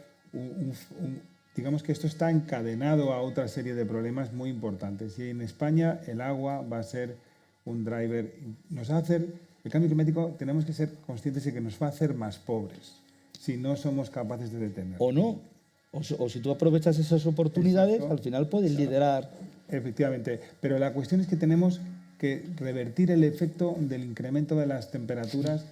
digamos que esto está encadenado a otra serie de problemas muy importantes. Y en España el agua va a ser un driver. Nos va a hacer, el cambio climático tenemos que ser conscientes de que nos va a hacer más pobres si no somos capaces de detenerlo.
O no, o si tú aprovechas esas oportunidades,
Exacto.
al final puedes liderar.
Efectivamente, pero la cuestión es que tenemos que revertir el efecto del incremento de las temperaturas.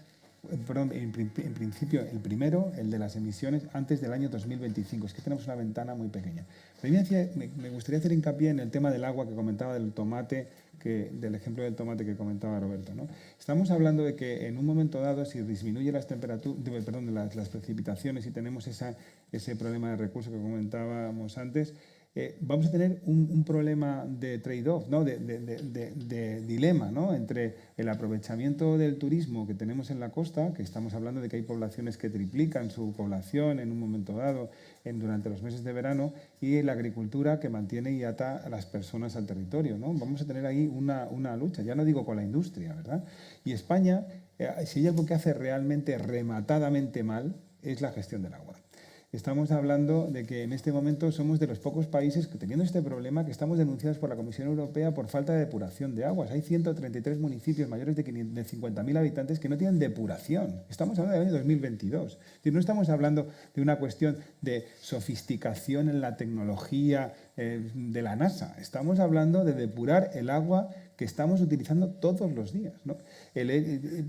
Perdón, en principio, el primero, el de las emisiones, antes del año 2025. Es que tenemos una ventana muy pequeña. Pero me gustaría hacer hincapié en el tema del agua que comentaba, del tomate, del ejemplo del tomate que comentaba Roberto, ¿no? Estamos hablando de que en un momento dado, si disminuye las temperaturas, perdón, las precipitaciones y tenemos ese problema de recursos que comentábamos antes, vamos a tener un problema de trade-off, ¿no? de dilema, ¿no? Entre el aprovechamiento del turismo que tenemos en la costa, que estamos hablando de que hay poblaciones que triplican su población en un momento dado durante los meses de verano, y la agricultura que mantiene y ata a las personas al territorio, ¿no? Vamos a tener ahí una lucha, ya no digo con la industria, ¿verdad? Y España, si hay algo que hace realmente rematadamente mal, es la gestión del agua. Estamos hablando de que en este momento somos de los pocos países que, teniendo este problema, que estamos denunciados por la Comisión Europea por falta de depuración de aguas. Hay 133 municipios mayores de 50.000 habitantes que no tienen depuración. Estamos hablando del año 2022. Es decir, no estamos hablando de una cuestión de sofisticación en la tecnología de la NASA. Estamos hablando de depurar el agua que estamos utilizando todos los días, ¿no?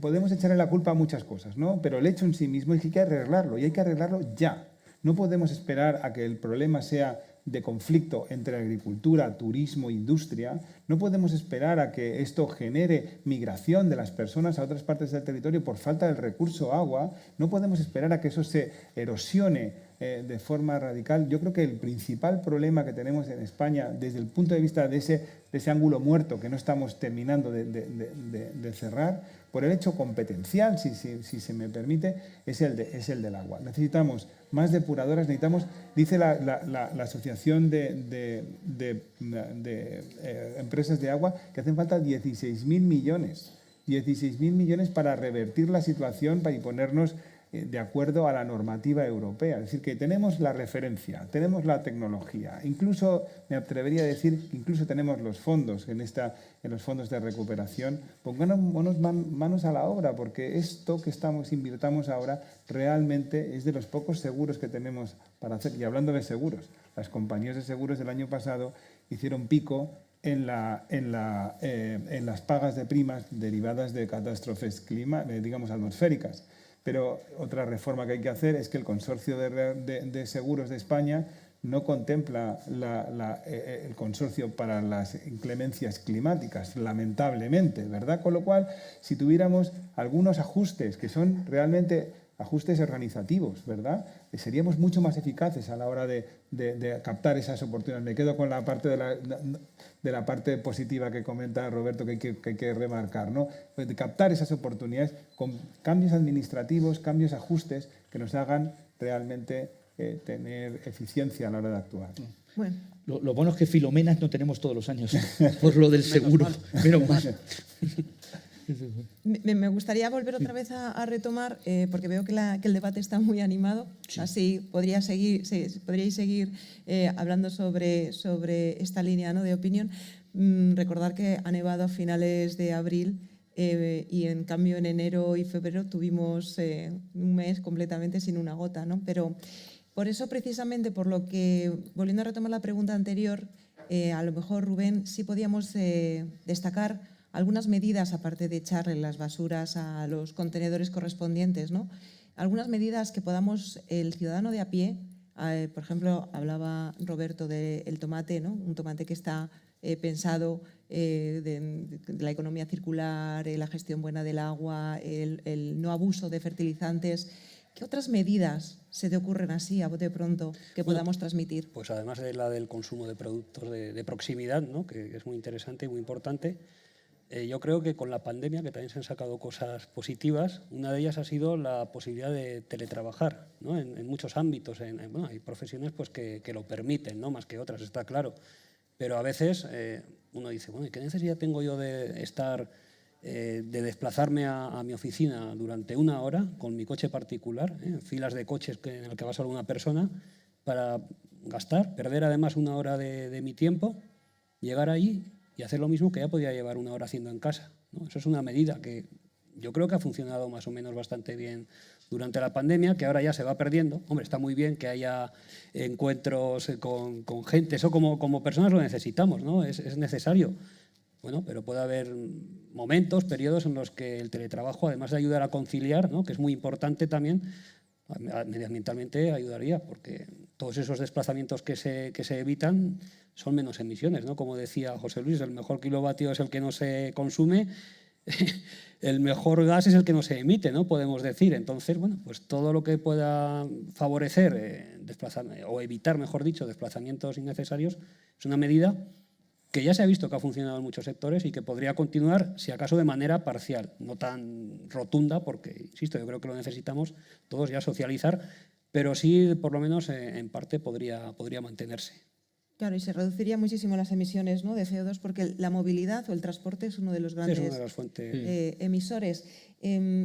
Podemos echarle la culpa a muchas cosas, ¿no? Pero el hecho en sí mismo es que hay que arreglarlo, y hay que arreglarlo ya. No podemos esperar a que el problema sea de conflicto entre agricultura, turismo e industria. No podemos esperar a que esto genere migración de las personas a otras partes del territorio por falta del recurso agua. No podemos esperar a que eso se erosione de forma radical. Yo creo que el principal problema que tenemos en España, desde el punto de vista de ese ángulo muerto que no estamos terminando de cerrar, por el hecho competencial, si se me permite, es el del agua. Necesitamos más depuradoras, necesitamos, dice la Asociación de Empresas de Agua, que hacen falta 16.000 millones. 16.000 millones para revertir la situación y ponernos de acuerdo a la normativa europea. Es decir, que tenemos la referencia, tenemos la tecnología, incluso me atrevería a decir que incluso tenemos los fondos en los fondos de recuperación. Pongámonos manos a la obra, porque esto que invirtamos ahora realmente es de los pocos seguros que tenemos para hacer. Y hablando de seguros, las compañías de seguros del año pasado hicieron pico en las pagas de primas derivadas de catástrofes atmosféricas. Pero otra reforma que hay que hacer es que el Consorcio de Seguros de España no contempla el consorcio para las inclemencias climáticas, lamentablemente, ¿verdad? Con lo cual, si tuviéramos algunos ajustes que son realmente ajustes organizativos, ¿verdad? Seríamos mucho más eficaces a la hora de captar esas oportunidades. Me quedo con la parte de la parte positiva que comenta Roberto, que hay que remarcar, ¿no? De captar esas oportunidades con cambios administrativos, cambios, ajustes que nos hagan realmente tener eficiencia a la hora de actuar.
Bueno.
Lo bueno es que Filomenas no tenemos todos los años, por lo del seguro. Menos mal.
Me gustaría volver otra vez a retomar, porque veo que el debate está muy animado, sí. Así podríais seguir hablando sobre esta línea, ¿no?, de opinión. Recordar que ha nevado a finales de abril y en cambio en enero y febrero tuvimos un mes completamente sin una gota, ¿no? Pero por eso precisamente, por lo que, volviendo a retomar la pregunta anterior, a lo mejor, Rubén, sí podíamos destacar algunas medidas, aparte de echarle las basuras a los contenedores correspondientes, ¿no? Algunas medidas que podamos, el ciudadano de a pie, por ejemplo, hablaba Roberto del tomate, ¿no? Un tomate que está pensado de la economía circular, la gestión buena del agua, el no abuso de fertilizantes. ¿Qué otras medidas se te ocurren así, a bote pronto, que podamos transmitir?
Pues además de la del consumo de productos de proximidad, ¿no?, que es muy interesante y muy importante, yo creo que con la pandemia, que también se han sacado cosas positivas, una de ellas ha sido la posibilidad de teletrabajar, ¿no? En muchos ámbitos. Bueno, hay profesiones pues, que lo permiten, ¿no? Más que otras, está claro. Pero a veces uno dice, bueno, ¿qué necesidad tengo yo de estar, de desplazarme a mi oficina durante 1 hora con mi coche particular, filas de coches en el que va solo una persona, para gastar, perder además 1 hora de mi tiempo, llegar ahí y hacer lo mismo que ya podía llevar 1 hora haciendo en casa, ¿no? Eso es una medida que yo creo que ha funcionado más o menos bastante bien durante la pandemia, que ahora ya se va perdiendo. Hombre, está muy bien que haya encuentros con gente, eso como personas lo necesitamos, ¿no? Es necesario. Bueno, pero puede haber momentos, periodos en los que el teletrabajo, además de ayudar a conciliar, ¿no? Que es muy importante también, medioambientalmente ayudaría, porque todos esos desplazamientos que se evitan son menos emisiones, ¿no? Como decía José Luis, el mejor kilovatio es el que no se consume, el mejor gas es el que no se emite, ¿no? Podemos decir. Entonces, bueno, pues todo lo que pueda favorecer o evitar, mejor dicho, desplazamientos innecesarios es una medida que ya se ha visto que ha funcionado en muchos sectores y que podría continuar, si acaso, de manera parcial, no tan rotunda, porque, insisto, yo creo que lo necesitamos todos ya socializar, pero sí, por lo menos, en parte podría mantenerse.
Claro, y se reduciría muchísimo las emisiones, ¿no?, de CO2, porque la movilidad o el transporte es uno de los grandes
es una de las fuentes
emisores.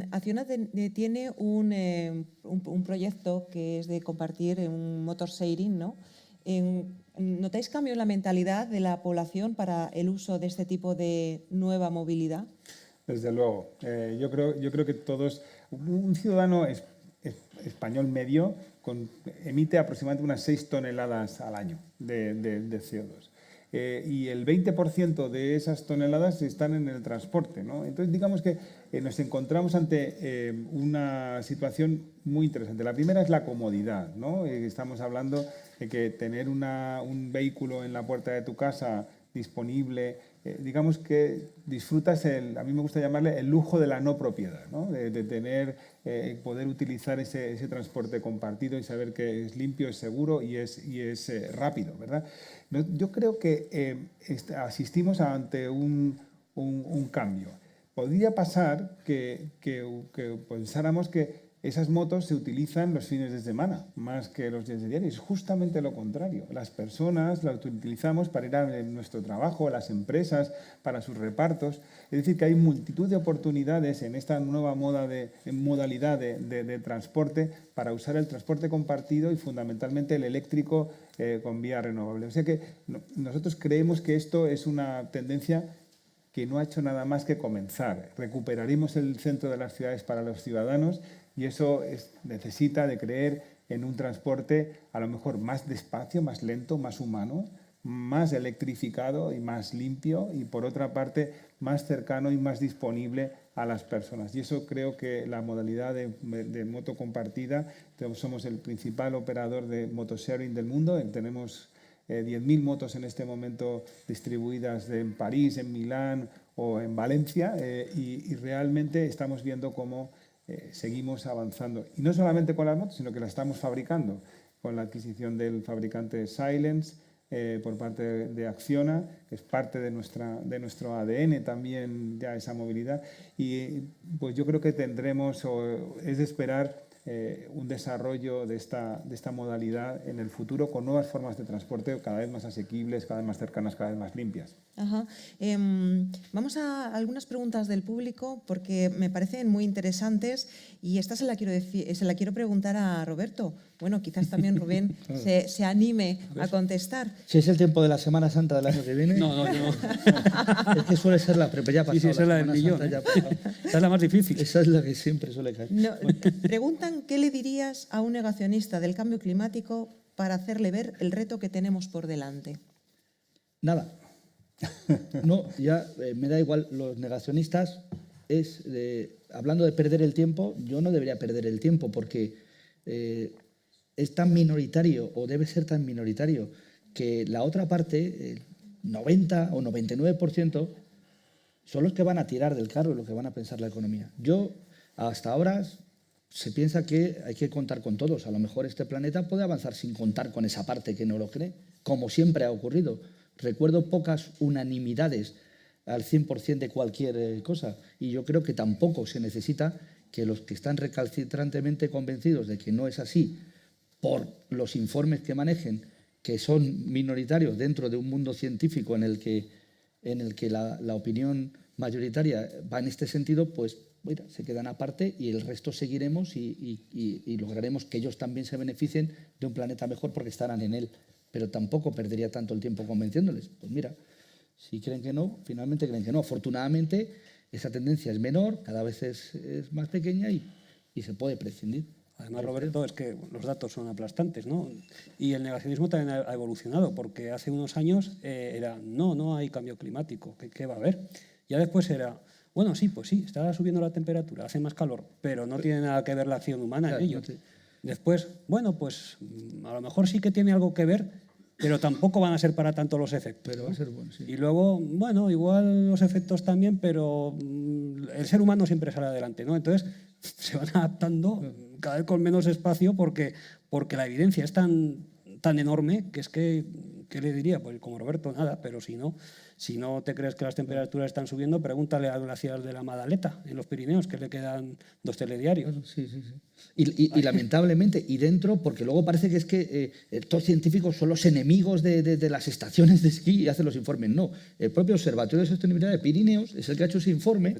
Acciona tiene un proyecto que es de compartir un motor sharing, ¿no? ¿Notáis cambio en la mentalidad de la población para el uso de este tipo de nueva movilidad?
Desde luego. Yo creo que todos, un ciudadano español medio emite aproximadamente unas 6 toneladas al año de CO2. Y el 20% de esas toneladas están en el transporte, ¿no? Entonces, digamos que nos encontramos ante una situación muy interesante. La primera es la comodidad, ¿no? Estamos hablando de que tener un vehículo en la puerta de tu casa disponible, digamos que disfrutas a mí me gusta llamarle el lujo de la no propiedad, ¿no? De tener, poder utilizar ese transporte compartido y saber que es limpio, es seguro y es rápido, ¿verdad? Yo creo que asistimos ante un cambio. Podría pasar que pensáramos que esas motos se utilizan los fines de semana más que los días de diario. Es justamente lo contrario. Las personas las utilizamos para ir a nuestro trabajo, a las empresas, para sus repartos. Es decir, que hay multitud de oportunidades en esta nueva modalidad de transporte para usar el transporte compartido y fundamentalmente el eléctrico con vía renovable. O sea que nosotros creemos que esto es una tendencia que no ha hecho nada más que comenzar. Recuperaremos el centro de las ciudades para los ciudadanos y eso necesita de creer en un transporte a lo mejor más despacio, más lento, más humano, más electrificado y más limpio y por otra parte más cercano y más disponible a las personas. Y eso creo que la modalidad de moto compartida, somos el principal operador de motosharing del mundo, tenemos 10.000 motos en este momento distribuidas en París, en Milán o en Valencia y realmente estamos viendo cómo seguimos avanzando. Y no solamente con las motos, sino que las estamos fabricando con la adquisición del fabricante Silence por parte de Acciona, que es parte de nuestro ADN también ya esa movilidad. Y pues yo creo que tendremos, o es de esperar, un desarrollo de esta modalidad en el futuro con nuevas formas de transporte cada vez más asequibles, cada vez más cercanas, cada vez más limpias.
Ajá. Vamos a algunas preguntas del público porque me parecen muy interesantes y esta se la quiero preguntar a Roberto. Bueno, quizás también Rubén se anime a contestar.
Si es el tiempo de la Semana Santa del año que viene.
No.
Es que suele ser la ya pasado.
Sí, esa es la del millón. Esa es la más difícil.
Esa es la que siempre suele caer.
No, preguntan qué le dirías a un negacionista del cambio climático para hacerle ver el reto que tenemos por delante.
Nada. No, ya me da igual. Los negacionistas hablando de perder el tiempo, yo no debería perder el tiempo porque es tan minoritario o debe ser tan minoritario que la otra parte, 90 o 99%, son los que van a tirar del carro y los que van a pensar la economía. Hasta ahora se piensa que hay que contar con todos. A lo mejor este planeta puede avanzar sin contar con esa parte que no lo cree, como siempre ha ocurrido. Recuerdo pocas unanimidades al 100% de cualquier cosa. Y yo creo que tampoco se necesita que los que están recalcitrantemente convencidos de que no es así, por los informes que manejen, que son minoritarios dentro de un mundo científico en el que la opinión mayoritaria va en este sentido, pues mira, se quedan aparte y el resto seguiremos y lograremos que ellos también se beneficien de un planeta mejor porque estarán en él. Pero tampoco perdería tanto el tiempo convenciéndoles. Pues mira, si creen que no, finalmente creen que no. Afortunadamente, esa tendencia es menor, cada vez es más pequeña y se puede prescindir.
Además, Roberto, es que los datos son aplastantes, ¿no? Y el negacionismo también ha evolucionado, porque hace unos años era, no hay cambio climático, ¿qué va a haber? Ya después era, bueno, sí, pues sí, está subiendo la temperatura, hace más calor, pero no tiene nada que ver la acción humana en ello. Después, bueno, pues a lo mejor sí que tiene algo que ver, pero tampoco van a ser para tanto los efectos.
Pero va a ser bueno, sí.
Y luego, bueno, igual los efectos también, pero el ser humano siempre sale adelante, ¿no? Entonces se van adaptando cada vez con menos espacio porque la evidencia es tan enorme que es que, ¿qué le diría? Pues como Roberto, nada, pero si no te crees que las temperaturas están subiendo, pregúntale al glaciar de la Madaleta, en los Pirineos, que le quedan 2 telediarios.
Sí. Y lamentablemente, y dentro, porque luego parece que es que estos científicos son los enemigos de las estaciones de esquí y hacen los informes. No, el propio Observatorio de Sostenibilidad de Pirineos es el que ha hecho ese informe,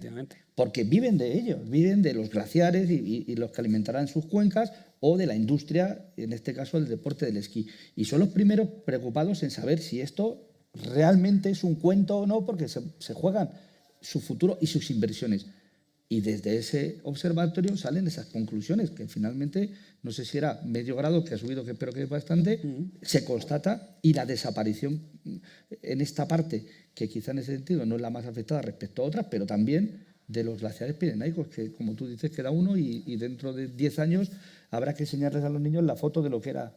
porque viven de ellos, viven de los glaciares y los que alimentarán sus cuencas o de la industria, en este caso el deporte del esquí. Y son los primeros preocupados en saber si esto realmente es un cuento o no, porque se juegan su futuro y sus inversiones. Y desde ese observatorio salen esas conclusiones, que finalmente, no sé si era medio grado, que ha subido, que espero que es bastante, se constata, y la desaparición en esta parte, que quizá en ese sentido no es la más afectada respecto a otras, pero también de los glaciares pirenaicos, que como tú dices queda uno y dentro de 10 años habrá que enseñarles a los niños la foto de lo que era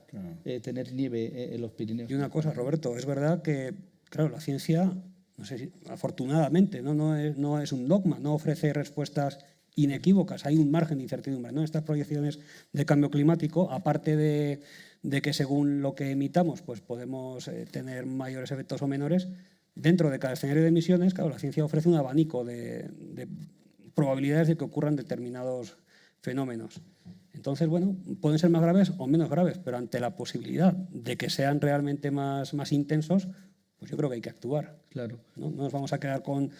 tener nieve en los Pirineos.
Y una cosa, Roberto, es verdad que, claro, la ciencia, no sé si, afortunadamente, no es un dogma, no ofrece respuestas inequívocas, hay un margen de incertidumbre, ¿no? Estas proyecciones de cambio climático, aparte de que según lo que emitamos pues podemos tener mayores efectos o menores, dentro de cada escenario de emisiones, claro, la ciencia ofrece un abanico de probabilidades de que ocurran determinados fenómenos. Entonces, bueno, pueden ser más graves o menos graves, pero ante la posibilidad de que sean realmente más intensos, pues yo creo que hay que actuar.
Claro.
No nos vamos a quedar con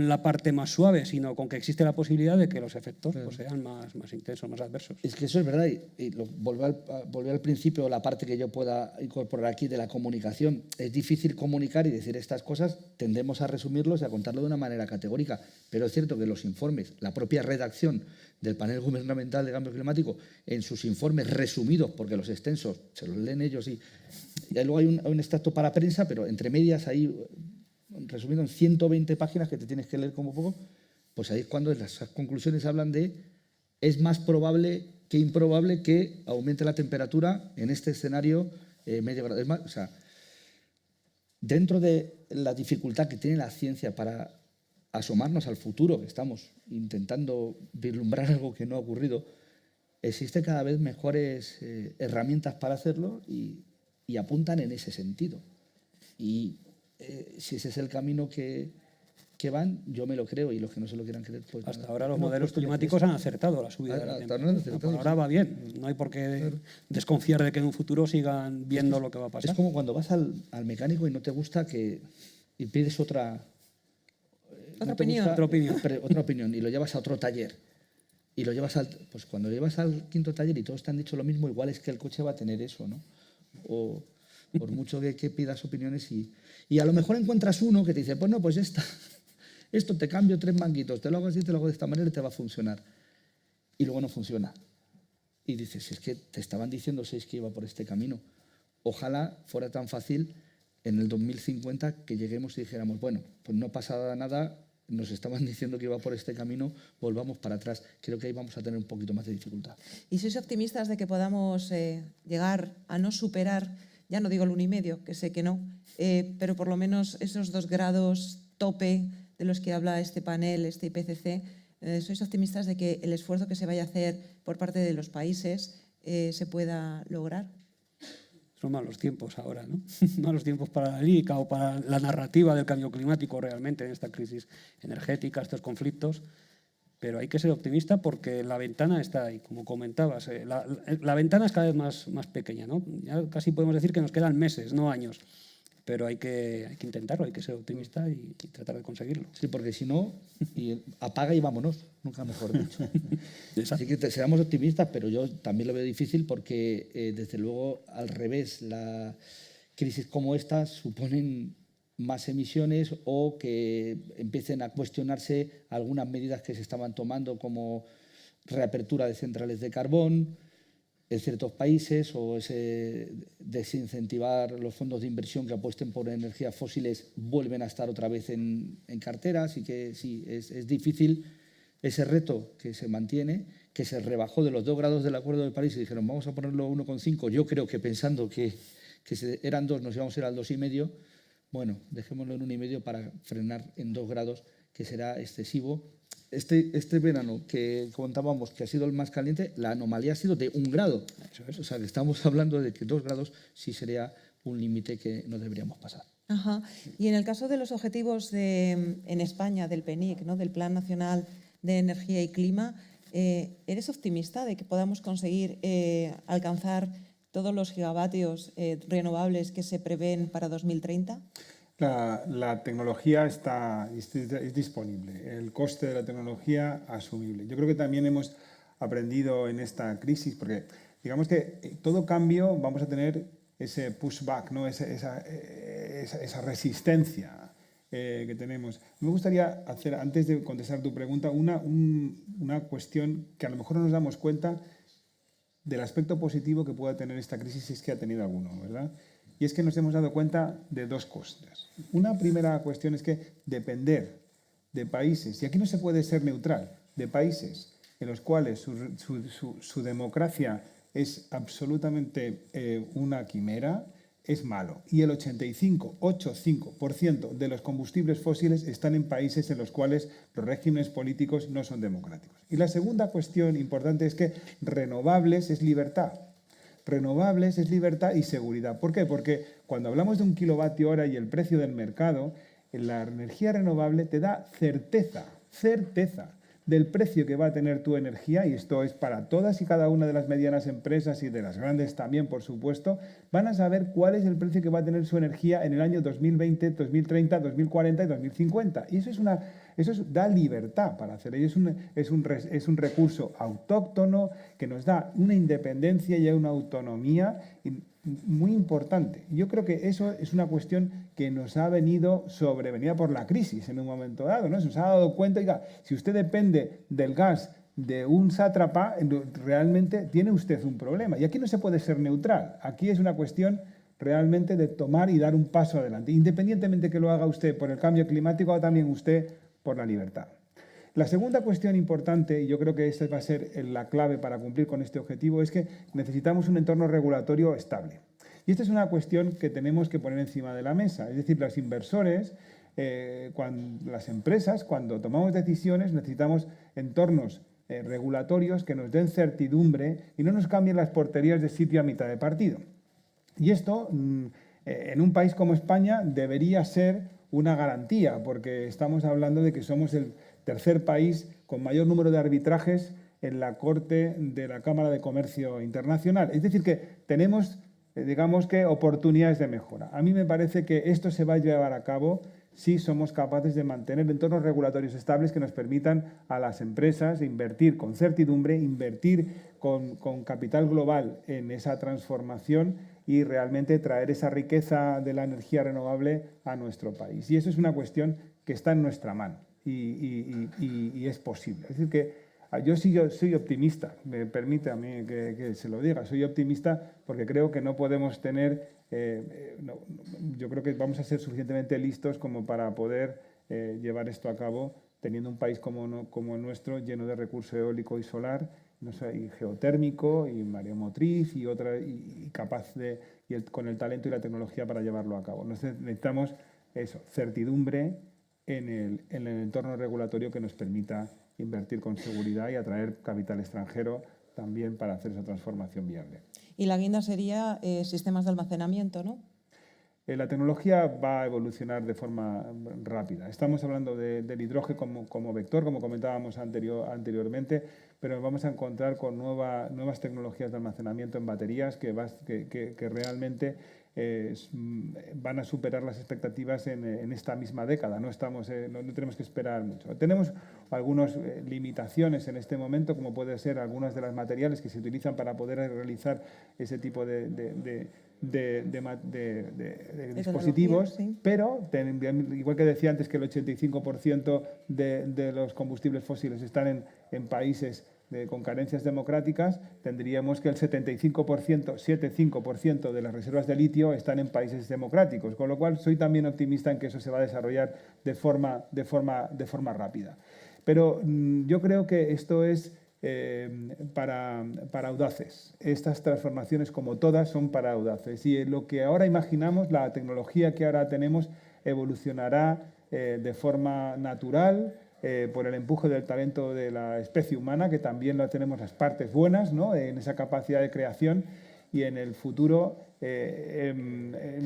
la parte más suave, sino con que existe la posibilidad de que los efectos pues, sean más intensos, más adversos.
Es que eso es verdad, y volvió al principio, la parte que yo pueda incorporar aquí de la comunicación. Es difícil comunicar y decir estas cosas, tendemos a resumirlos y a contarlo de una manera categórica, pero es cierto que los informes, la propia redacción del panel gubernamental de cambio climático, en sus informes resumidos, porque los extensos se los leen ellos y luego hay un extracto para prensa, pero entre medias ahí, resumido en 120 páginas que te tienes que leer como poco, pues ahí es cuando las conclusiones hablan de es más probable que improbable que aumente la temperatura en este escenario medio grado. Es más, o sea, dentro de la dificultad que tiene la ciencia para asomarnos al futuro, que estamos intentando vislumbrar algo que no ha ocurrido, existen cada vez mejores herramientas para hacerlo y apuntan en ese sentido. Y si ese es el camino que van, yo me lo creo, y los que no se lo quieran creer, pues
hasta
nada.
ahora los modelos climáticos han acertado la subida de la temperatura. Por ahora va bien, no hay por qué desconfiar de que en un futuro sigan viendo lo que va a pasar.
Es como cuando vas al mecánico y no te gusta y pides otra opinión y lo llevas a otro taller. Y lo llevas pues cuando lo llevas al quinto taller y todos te han dicho lo mismo, igual es que el coche va a tener eso, ¿no? O por mucho que pidas opiniones y a lo mejor encuentras uno que te dice, pues no, pues esto te cambio 3 manguitos, te lo hago así, te lo hago de esta manera y te va a funcionar. Y luego no funciona. Y dices, si es que te estaban diciendo 6 que iba por este camino. Ojalá fuera tan fácil en el 2050 que lleguemos y dijéramos, bueno, pues no pasa nada, nos estaban diciendo que iba por este camino, volvamos para atrás. Creo que ahí vamos a tener un poquito más de dificultad.
¿Y sois optimistas de que podamos llegar a no superar, ya no digo el 1,5, que sé que no, pero por lo menos esos 2 grados tope de los que habla este panel, este IPCC? ¿Sois optimistas de que el esfuerzo que se vaya a hacer por parte de los países se pueda lograr?
Son malos tiempos ahora, ¿no? Malos tiempos para la lírica o para la narrativa del cambio climático realmente en esta crisis energética, estos conflictos. Pero hay que ser optimista porque la ventana está ahí, como comentabas. La ventana es cada vez más pequeña, ¿no? Ya casi podemos decir que nos quedan meses, no años. Pero hay que intentarlo, hay que ser optimista y tratar de conseguirlo.
Sí, porque si no, apaga y vámonos, nunca mejor dicho. Así
Exacto.
que seamos optimistas, pero yo también lo veo difícil porque, desde luego, al revés, la crisis como esta suponen más emisiones o que empiecen a cuestionarse algunas medidas que se estaban tomando, como reapertura de centrales de carbón en ciertos países o ese desincentivar los fondos de inversión que apuesten por energías fósiles vuelven a estar otra vez en cartera. Así que sí, es difícil ese reto que se mantiene, que se rebajó de los 2 grados del Acuerdo de París y dijeron vamos a ponerlo 1,5. Yo creo que pensando que eran 2, nos íbamos a ir al 2,5. Bueno, dejémoslo en 1,5 para frenar en 2 grados, que será excesivo. Este verano que contábamos que ha sido el más caliente, la anomalía ha sido de 1 grado.
Eso es.
O sea, que estamos hablando de que 2 grados sí sería un límite que no deberíamos pasar.
Ajá. Y en el caso de los objetivos en España del PNIC, ¿no? Del Plan Nacional de Energía y Clima, ¿eres optimista de que podamos conseguir alcanzar todos los gigavatios renovables que se prevén para 2030?
La tecnología es disponible, el coste de la tecnología asumible. Yo creo que también hemos aprendido en esta crisis, porque digamos que todo cambio vamos a tener ese pushback, ¿no? esa resistencia que tenemos. Me gustaría hacer, antes de contestar tu pregunta, una cuestión que a lo mejor no nos damos cuenta del aspecto positivo que pueda tener esta crisis, si es que ha tenido alguno, ¿verdad? Y es que nos hemos dado cuenta de 2 cosas. Una primera cuestión es que depender de países, y aquí no se puede ser neutral, de países en los cuales su democracia es absolutamente una quimera, es malo. Y el 85% de los combustibles fósiles están en países en los cuales los regímenes políticos no son democráticos. Y la segunda cuestión importante es que renovables es libertad. Renovables es libertad y seguridad. ¿Por qué? Porque cuando hablamos de 1 kilovatio hora y el precio del mercado, la energía renovable te da certeza del precio que va a tener tu energía, y esto es para todas y cada una de las medianas empresas y de las grandes también, por supuesto, van a saber cuál es el precio que va a tener su energía en el año 2020, 2030, 2040 y 2050. Y eso da libertad para hacer ello. Es un recurso autóctono que nos da una independencia y una autonomía muy importante. Yo creo que eso es una cuestión que nos ha venido sobrevenida por la crisis en un momento dado, ¿no? Se nos ha dado cuenta, oiga, si usted depende del gas de un sátrapa, realmente tiene usted un problema. Y aquí no se puede ser neutral. Aquí es una cuestión realmente de tomar y dar un paso adelante, independientemente que lo haga usted por el cambio climático o también usted por la libertad. La segunda cuestión importante, y yo creo que esta va a ser la clave para cumplir con este objetivo, es que necesitamos un entorno regulatorio estable. Y esta es una cuestión que tenemos que poner encima de la mesa. Es decir, los inversores, las empresas, cuando tomamos decisiones, necesitamos entornos regulatorios que nos den certidumbre y no nos cambien las porterías de sitio a mitad de partido. Y esto, en un país como España, debería ser una garantía, porque estamos hablando de que somos el tercer país con mayor número de arbitrajes en la Corte de la Cámara de Comercio Internacional. Es decir, que tenemos, digamos que, oportunidades de mejora. A mí me parece que esto se va a llevar a cabo si somos capaces de mantener entornos regulatorios estables que nos permitan a las empresas invertir con certidumbre, invertir con capital global en esa transformación y realmente traer esa riqueza de la energía renovable a nuestro país. Y eso es una cuestión que está en nuestra mano y es posible. Es decir, que yo soy optimista, me permite a mí que se lo diga, soy optimista porque creo que no podemos tener, yo creo que vamos a ser suficientemente listos como para poder llevar esto a cabo teniendo un país como el nuestro, lleno de recurso eólico y solar, no sé, y geotérmico y mareomotriz y capaz con el talento y la tecnología para llevarlo a cabo. Necesitamos eso, certidumbre en el entorno regulatorio que nos permita invertir con seguridad y atraer capital extranjero también para hacer esa transformación viable.
Y la guinda sería sistemas de almacenamiento, ¿no?
La tecnología va a evolucionar de forma rápida. Estamos hablando del hidrógeno como vector, como comentábamos anteriormente, pero vamos a encontrar con nuevas tecnologías de almacenamiento en baterías que realmente van a superar las expectativas en esta misma década. No tenemos que esperar mucho. Tenemos algunas limitaciones en este momento, como puede ser algunos de los materiales que se utilizan para poder realizar ese tipo de dispositivos,
sí.
pero igual que decía antes que el 85% de los combustibles fósiles están en países con carencias democráticas, tendríamos que el 75% de las reservas de litio están en países democráticos, con lo cual soy también optimista en que eso se va a desarrollar de forma rápida. Pero yo creo que esto es para audaces. Estas transformaciones, como todas, son para audaces. Y lo que ahora imaginamos, la tecnología que ahora tenemos, evolucionará de forma natural por el empuje del talento de la especie humana, que también tenemos las partes buenas, ¿no?, en esa capacidad de creación. Y en el futuro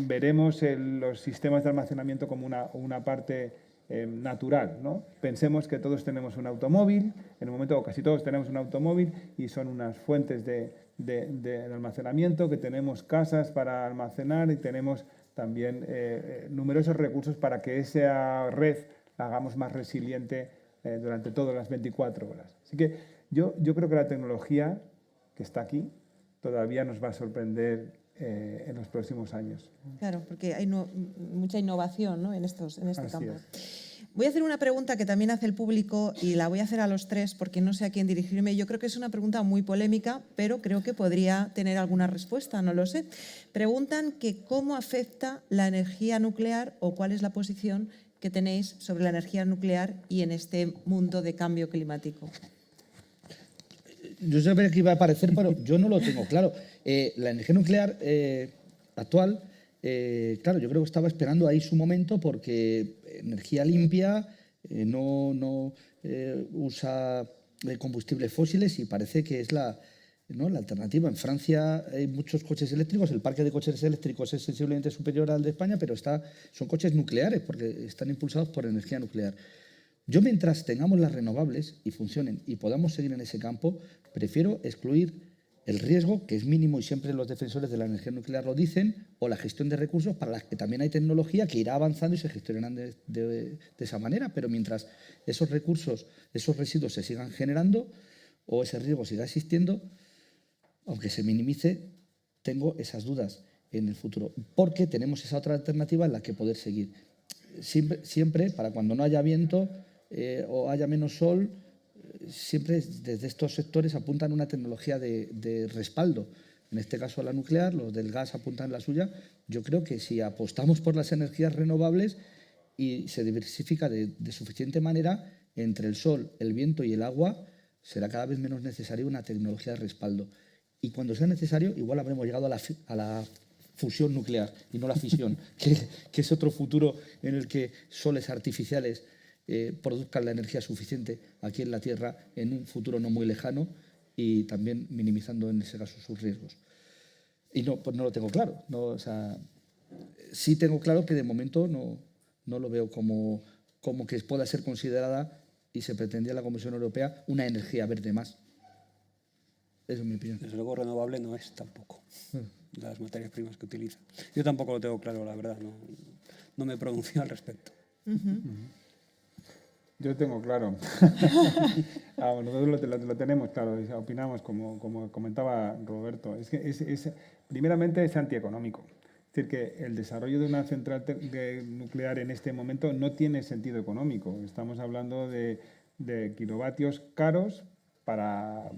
veremos los sistemas de almacenamiento como una parte natural, ¿no? Pensemos que todos tenemos un automóvil, en un momento casi todos tenemos un automóvil y son unas fuentes de almacenamiento, que tenemos casas para almacenar y tenemos también numerosos recursos para que esa red la hagamos más resiliente durante todas las 24 horas. Así que yo creo que la tecnología que está aquí todavía nos va a sorprender en los próximos años.
Claro, porque hay mucha innovación, ¿no?, en este campo.
Es.
Voy a hacer una pregunta que también hace el público y la voy a hacer a los tres porque no sé a quién dirigirme. Yo creo que es una pregunta muy polémica, pero creo que podría tener alguna respuesta, no lo sé. Preguntan que cómo afecta la energía nuclear o cuál es la posición que tenéis sobre la energía nuclear y en este mundo de cambio climático.
Yo sabía que iba a aparecer, pero yo no lo tengo claro. La energía nuclear actual, claro, yo creo que estaba esperando ahí su momento porque energía limpia, no usa combustibles fósiles y parece que es la alternativa. En Francia hay muchos coches eléctricos, el parque de coches eléctricos es sensiblemente superior al de España, pero son coches nucleares porque están impulsados por energía nuclear. Yo, mientras tengamos las renovables y funcionen y podamos seguir en ese campo, prefiero excluir el riesgo, que es mínimo y siempre los defensores de la energía nuclear lo dicen, o la gestión de recursos, para las que también hay tecnología que irá avanzando y se gestionarán de esa manera, pero mientras esos recursos, esos residuos se sigan generando o ese riesgo siga existiendo, aunque se minimice, tengo esas dudas en el futuro, porque tenemos esa otra alternativa en la que poder seguir. Siempre para cuando no haya viento o haya menos sol, siempre desde estos sectores apuntan una tecnología de respaldo. En este caso la nuclear, los del gas apuntan la suya. Yo creo que si apostamos por las energías renovables y se diversifica de suficiente manera entre el sol, el viento y el agua, será cada vez menos necesaria una tecnología de respaldo. Y cuando sea necesario, igual habremos llegado a la fusión nuclear y no la fisión, que es otro futuro en el que soles artificiales produzcan la energía suficiente aquí en la Tierra en un futuro no muy lejano y también minimizando en ese caso sus riesgos. Y pues no lo tengo claro. Sí tengo claro que de momento no lo veo como que pueda ser considerada, y se pretendía en la Comisión Europea, una energía verde más. Esa es mi opinión.
Desde luego renovable no es tampoco las materias primas que utiliza. Yo tampoco lo tengo claro, la verdad, no me pronuncio al respecto.
Yo tengo claro. Nosotros lo tenemos claro, opinamos como comentaba Roberto. Es que primeramente es antieconómico. Es decir, que el desarrollo de una central nuclear en este momento no tiene sentido económico. Estamos hablando de kilovatios caros para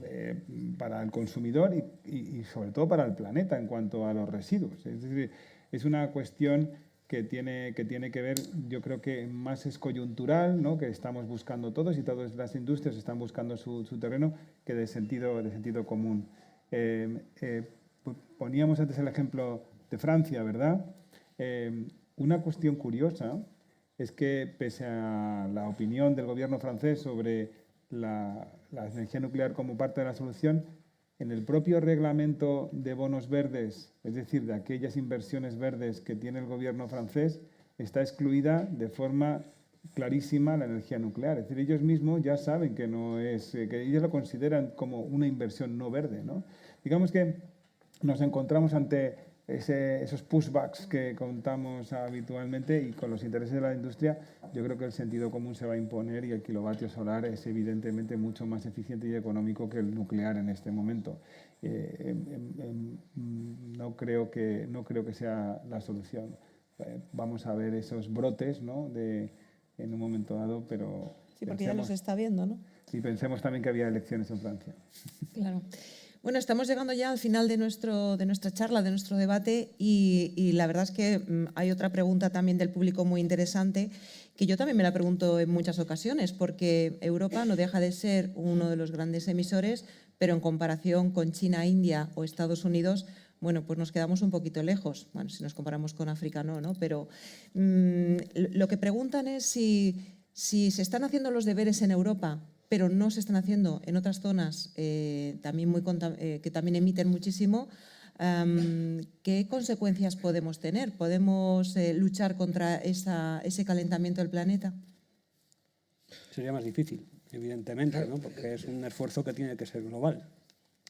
el consumidor y sobre todo para el planeta en cuanto a los residuos. Es decir, es una cuestión que tiene que ver, yo creo que más es coyuntural, ¿no?, que estamos buscando todos y todas las industrias están buscando su terreno, que de sentido común. Poníamos antes el ejemplo de Francia, ¿verdad? Una cuestión curiosa es que, pese a la opinión del gobierno francés sobre la energía nuclear como parte de la solución, en el propio reglamento de bonos verdes, es decir, de aquellas inversiones verdes que tiene el gobierno francés, está excluida de forma clarísima la energía nuclear. Es decir, ellos mismos ya saben que no es, que ellos lo consideran como una inversión no verde, ¿no? Digamos que nos encontramos ante esos pushbacks que contamos habitualmente, y con los intereses de la industria yo creo que el sentido común se va a imponer y el kilovatio solar es evidentemente mucho más eficiente y económico que el nuclear en este momento. No creo que sea la solución. Vamos a ver esos brotes, ¿no?, en un momento dado, pero
Sí, porque ya los está viendo, ¿no?
y pensemos también que había elecciones en Francia.
Claro. Bueno, estamos llegando ya al final de nuestra charla, de nuestro debate, y la verdad es que hay otra pregunta también del público muy interesante, que yo también me la pregunto en muchas ocasiones, porque Europa no deja de ser uno de los grandes emisores, pero en comparación con China, India o Estados Unidos, bueno, pues nos quedamos un poquito lejos. Bueno, si nos comparamos con África no, pero lo que preguntan es si se están haciendo los deberes en Europa, pero no se están haciendo en otras zonas también que también emiten muchísimo, ¿qué consecuencias podemos tener? ¿Podemos luchar contra ese calentamiento del planeta?
Sería más difícil, evidentemente, ¿no?, porque es un esfuerzo que tiene que ser global.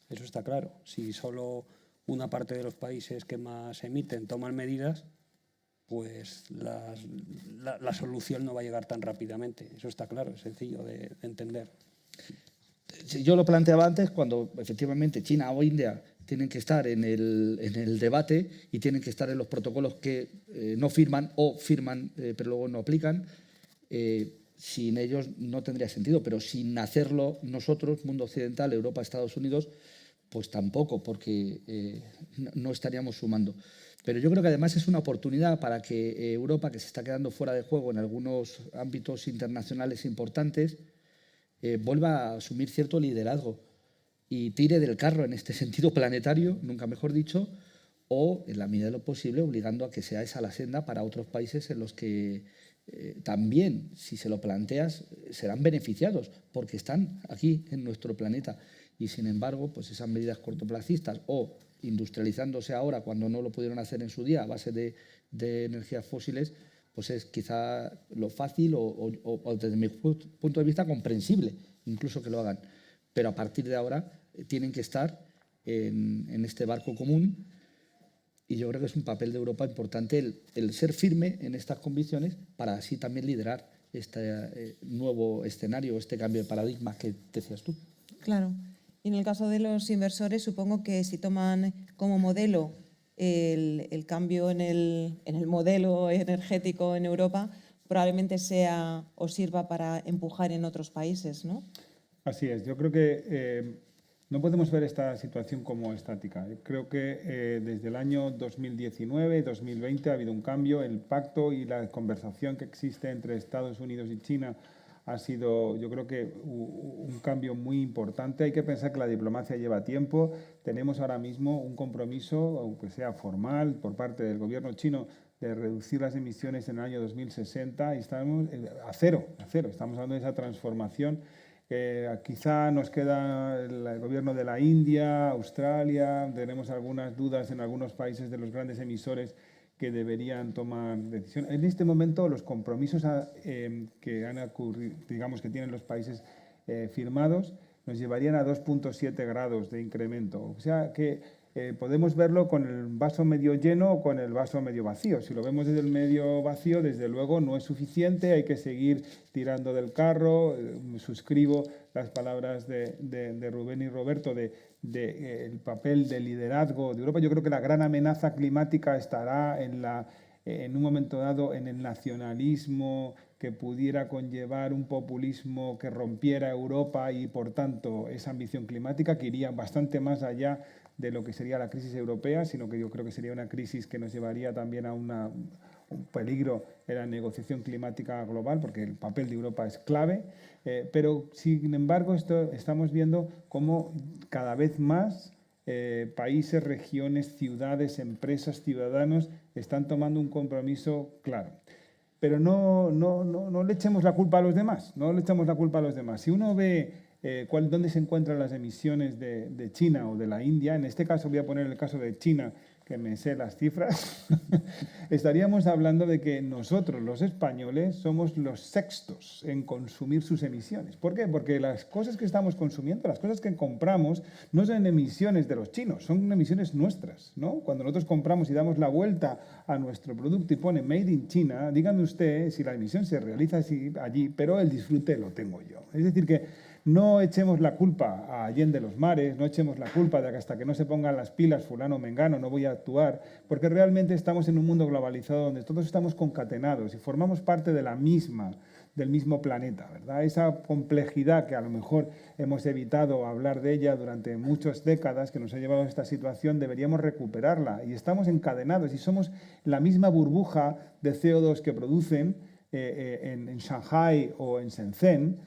Eso está claro. Si solo una parte de los países que más emiten toman medidas, pues la solución no va a llegar tan rápidamente. Eso está claro, es sencillo de entender.
Yo lo planteaba antes, cuando efectivamente China o India tienen que estar en el debate y tienen que estar en los protocolos que no firman o firman pero luego no aplican. Sin ellos no tendría sentido, pero sin hacerlo nosotros, mundo occidental, Europa, Estados Unidos, pues tampoco, porque no estaríamos sumando. Pero yo creo que además es una oportunidad para que Europa, que se está quedando fuera de juego en algunos ámbitos internacionales importantes, vuelva a asumir cierto liderazgo y tire del carro en este sentido planetario, nunca mejor dicho, o en la medida de lo posible obligando a que sea esa la senda para otros países en los que también, si se lo planteas, serán beneficiados porque están aquí en nuestro planeta. Y sin embargo, pues esas medidas cortoplacistas o industrializándose ahora cuando no lo pudieron hacer en su día a base de energías fósiles, pues es quizá lo fácil o desde mi punto de vista comprensible, incluso que lo hagan. Pero a partir de ahora tienen que estar en este barco común, y yo creo que es un papel de Europa importante el ser firme en estas convicciones para así también liderar este nuevo escenario, este cambio de paradigma que decías tú.
Claro. Y en el caso de los inversores, supongo que si toman como modelo el cambio en el modelo energético en Europa, probablemente sea o sirva para empujar en otros países, ¿no?
Así es. Yo creo que no podemos ver esta situación como estática. Creo que desde el año 2019 y 2020 ha habido un cambio. El pacto y la conversación que existe entre Estados Unidos y China ha sido, yo creo que, un cambio muy importante. Hay que pensar que la diplomacia lleva tiempo. Tenemos ahora mismo un compromiso, aunque sea formal, por parte del gobierno chino de reducir las emisiones en el año 2060 y estamos a cero. Estamos hablando de esa transformación. Quizá nos queda el gobierno de la India, Australia, tenemos algunas dudas en algunos países de los grandes emisores que deberían tomar decisiones. En este momento los compromisos que han ocurrido, digamos que tienen los países firmados, nos llevarían a 2,7 grados de incremento. O sea que podemos verlo con el vaso medio lleno o con el vaso medio vacío. Si lo vemos desde el medio vacío, desde luego no es suficiente, hay que seguir tirando del carro. Suscribo las palabras de Rubén y Roberto el papel de liderazgo de Europa. Yo creo que la gran amenaza climática estará en un momento dado en el nacionalismo que pudiera conllevar un populismo que rompiera Europa y, por tanto, esa ambición climática que iría bastante más allá de lo que sería la crisis europea, sino que yo creo que sería una crisis que nos llevaría también a un peligro en la negociación climática global, porque el papel de Europa es clave. Pero, sin embargo, estamos viendo cómo cada vez más países, regiones, ciudades, empresas, ciudadanos están tomando un compromiso claro. Pero no le echemos la culpa a los demás, Si uno ve dónde se encuentran las emisiones de China o de la India. En este caso voy a poner el caso de China, que me sé las cifras. Estaríamos hablando de que nosotros, los españoles, somos los sextos en consumir sus emisiones. ¿Por qué? Porque las cosas que estamos consumiendo, las cosas que compramos, no son emisiones de los chinos, son emisiones nuestras, ¿no? Cuando nosotros compramos y damos la vuelta a nuestro producto y pone Made in China, dígame usted si la emisión se realiza allí, pero el disfrute lo tengo yo. Es decir, que no echemos la culpa a Allende los mares, no echemos la culpa de que hasta que no se pongan las pilas fulano o mengano no voy a actuar, porque realmente estamos en un mundo globalizado donde todos estamos concatenados y formamos parte de del mismo planeta, ¿verdad? Esa complejidad que a lo mejor hemos evitado hablar de ella durante muchas décadas, que nos ha llevado a esta situación, deberíamos recuperarla. Y estamos encadenados y somos la misma burbuja de CO2 que producen en Shanghai o en Shenzhen.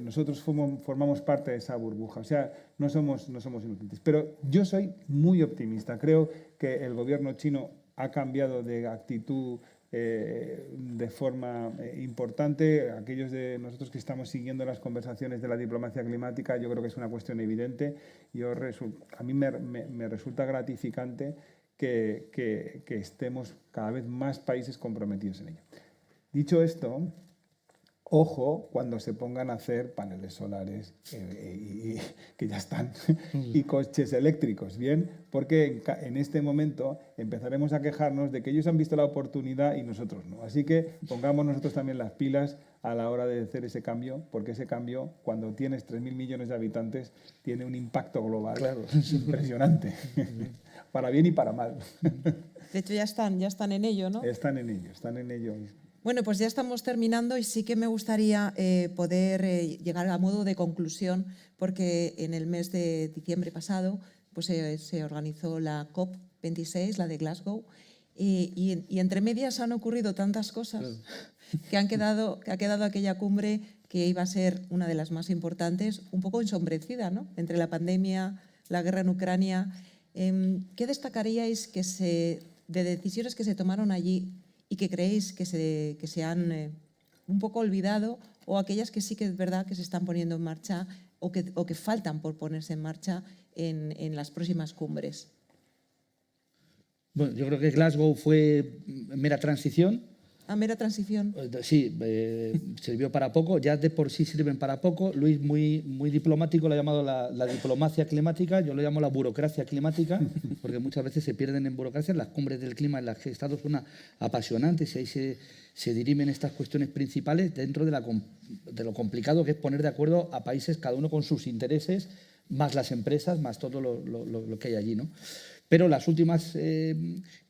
Nosotros formamos parte de esa burbuja, o sea, no somos inocentes. Pero yo soy muy optimista, creo que el gobierno chino ha cambiado de actitud de forma importante. Aquellos de nosotros que estamos siguiendo las conversaciones de la diplomacia climática, yo creo que es una cuestión evidente. A mí me resulta gratificante que estemos cada vez más países comprometidos en ello. Dicho esto, ojo cuando se pongan a hacer paneles solares que ya están y coches eléctricos, ¿bien? Porque en este momento empezaremos a quejarnos de que ellos han visto la oportunidad y nosotros no. Así que pongamos nosotros también las pilas a la hora de hacer ese cambio, porque ese cambio, cuando tienes 3.000 millones de habitantes, tiene un impacto global impresionante, para bien y para mal.
De hecho, ya están en ello, ¿no?
Están en ello.
Bueno, pues ya estamos terminando y sí que me gustaría poder llegar a modo de conclusión, porque en el mes de diciembre pasado pues, se organizó la COP26, la de Glasgow, y entre medias han ocurrido tantas cosas que ha quedado aquella cumbre que iba a ser una de las más importantes, un poco ensombrecida, ¿no? Entre la pandemia, la guerra en Ucrania. ¿Qué destacaríais de decisiones que se tomaron allí y que creéis que se han un poco olvidado, o aquellas que sí que es verdad que se están poniendo en marcha o que faltan por ponerse en marcha en las próximas cumbres?
Bueno, yo creo que Glasgow fue mera transición.
¿A mera transición?
Sí, sirvió para poco, ya de por sí sirven para poco. Luis, muy diplomático, lo ha llamado la diplomacia climática, yo lo llamo la burocracia climática, porque muchas veces se pierden en burocracia. Las cumbres del clima en las que he estado son apasionantes y ahí se dirimen estas cuestiones principales dentro de lo complicado que es poner de acuerdo a países, cada uno con sus intereses, más las empresas, más todo lo que hay allí, ¿no? Pero las últimas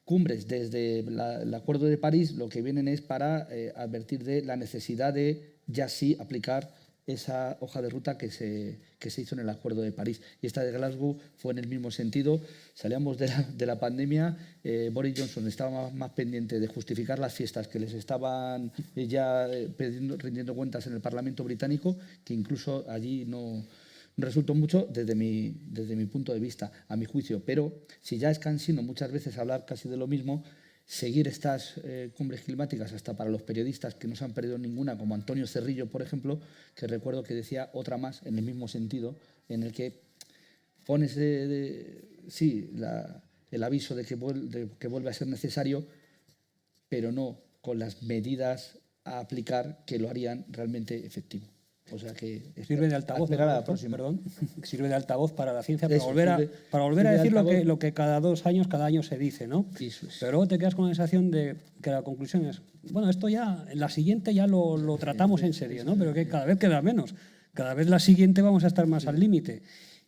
cumbres desde el Acuerdo de París lo que vienen es para advertir de la necesidad de ya sí aplicar esa hoja de ruta que se hizo en el Acuerdo de París. Y esta de Glasgow fue en el mismo sentido. Salíamos de la pandemia, Boris Johnson estaba más pendiente de justificar las fiestas que les estaban ya rindiendo cuentas en el Parlamento británico, que incluso allí no resultó mucho desde mi punto de vista, a mi juicio. Pero si ya es cansino muchas veces hablar casi de lo mismo, seguir estas cumbres climáticas hasta para los periodistas que no se han perdido ninguna, como Antonio Cerrillo, por ejemplo, que recuerdo que decía otra más en el mismo sentido, en el que pones el aviso de que vuelve a ser necesario, pero no con las medidas a aplicar que lo harían realmente efectivo. O sea que
sirve de altavoz, sirve de altavoz para la ciencia, para volver a decir lo que cada año se dice, ¿no? Pero luego te quedas con la sensación de que la conclusión es, bueno, esto ya, en la siguiente ya lo tratamos en serio, ¿no? Pero que cada vez queda menos. Cada vez la siguiente vamos a estar más al límite.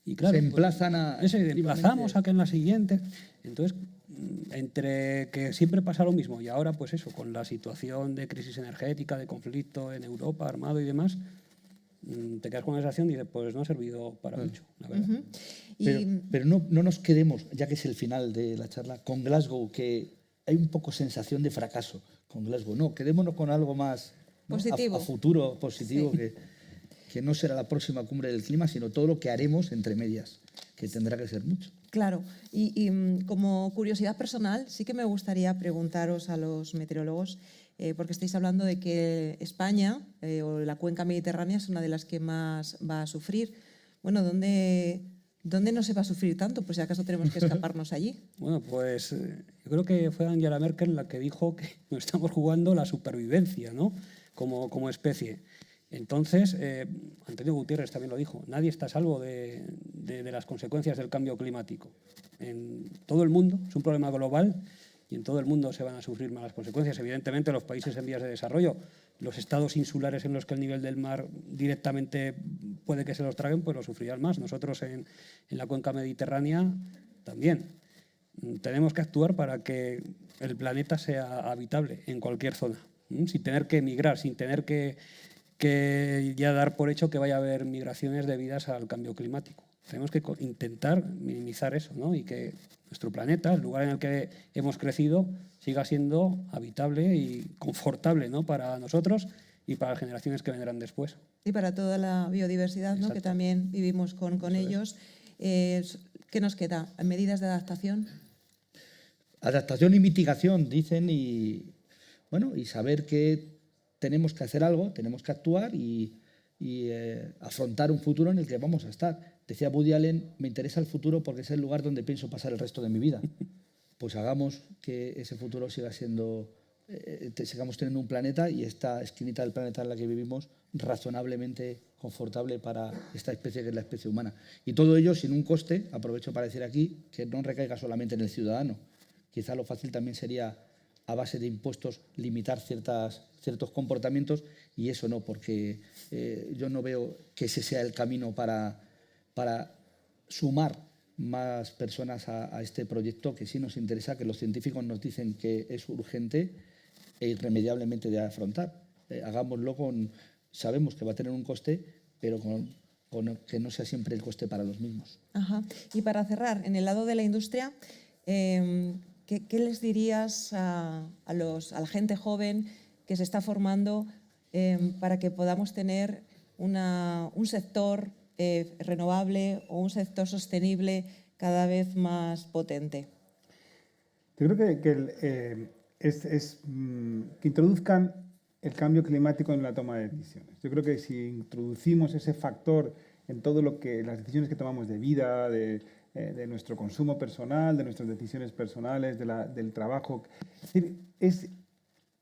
Y claro,
se emplazan
emplazamos a que en la siguiente. Entonces, entre que siempre pasa lo mismo y ahora, pues eso, con la situación de crisis energética, de conflicto en Europa, armado y demás, te quedas con la sensación y dices, pues no ha servido para mucho, la verdad.
Pero no nos quedemos, ya que es el final de la charla, con Glasgow, que hay un poco sensación de fracaso con Glasgow. No, quedémonos con algo más
positivo,
a futuro, positivo, sí. que no será la próxima cumbre del clima, sino todo lo que haremos entre medias, que tendrá que ser mucho.
Claro, y como curiosidad personal, sí que me gustaría preguntaros a los meteorólogos porque estáis hablando de que España o la cuenca mediterránea es una de las que más va a sufrir. Bueno, ¿dónde no se va a sufrir tanto? Pues si acaso tenemos que escaparnos allí.
Bueno, pues yo creo que fue Angela Merkel la que dijo que nos estamos jugando la supervivencia, ¿no? Como especie. Entonces, Antonio Gutiérrez también lo dijo, nadie está a salvo de las consecuencias del cambio climático. En todo el mundo, es un problema global y en todo el mundo se van a sufrir malas consecuencias. Evidentemente, los países en vías de desarrollo, los estados insulares en los que el nivel del mar directamente puede que se los traguen, pues lo sufrirán más. Nosotros en la cuenca mediterránea también. Tenemos que actuar para que el planeta sea habitable en cualquier zona, sin tener que emigrar, sin tener que ya dar por hecho que vaya a haber migraciones debidas al cambio climático. Tenemos que intentar minimizar eso, ¿no? Y que nuestro planeta, el lugar en el que hemos crecido, siga siendo habitable y confortable, ¿no? Para nosotros y para las generaciones que vendrán después.
Y para toda la biodiversidad, ¿no? Que también vivimos con ellos. ¿Qué nos queda? ¿Medidas de adaptación?
Adaptación y mitigación, dicen, y saber que tenemos que hacer algo, tenemos que actuar y afrontar un futuro en el que vamos a estar. Decía Woody Allen, me interesa el futuro porque es el lugar donde pienso pasar el resto de mi vida. Pues hagamos que ese futuro siga siendo, sigamos teniendo un planeta y esta esquinita del planeta en la que vivimos razonablemente confortable para esta especie que es la especie humana. Y todo ello sin un coste, aprovecho para decir aquí, que no recaiga solamente en el ciudadano. Quizá lo fácil también sería, a base de impuestos, limitar ciertos comportamientos, y eso no, porque yo no veo que ese sea el camino para sumar más personas a este proyecto, que sí nos interesa, que los científicos nos dicen que es urgente e irremediablemente de afrontar. Hagámoslo sabemos que va a tener un coste, pero con que no sea siempre el coste para los mismos.
Ajá. Y para cerrar, en el lado de la industria, ¿qué les dirías a la gente joven que se está formando para que podamos tener un sector renovable o un sector sostenible cada vez más potente?
Yo creo que introduzcan el cambio climático en la toma de decisiones. Yo creo que si introducimos ese factor en todo las decisiones que tomamos de vida, de nuestro consumo personal, de nuestras decisiones personales, del trabajo, es decir,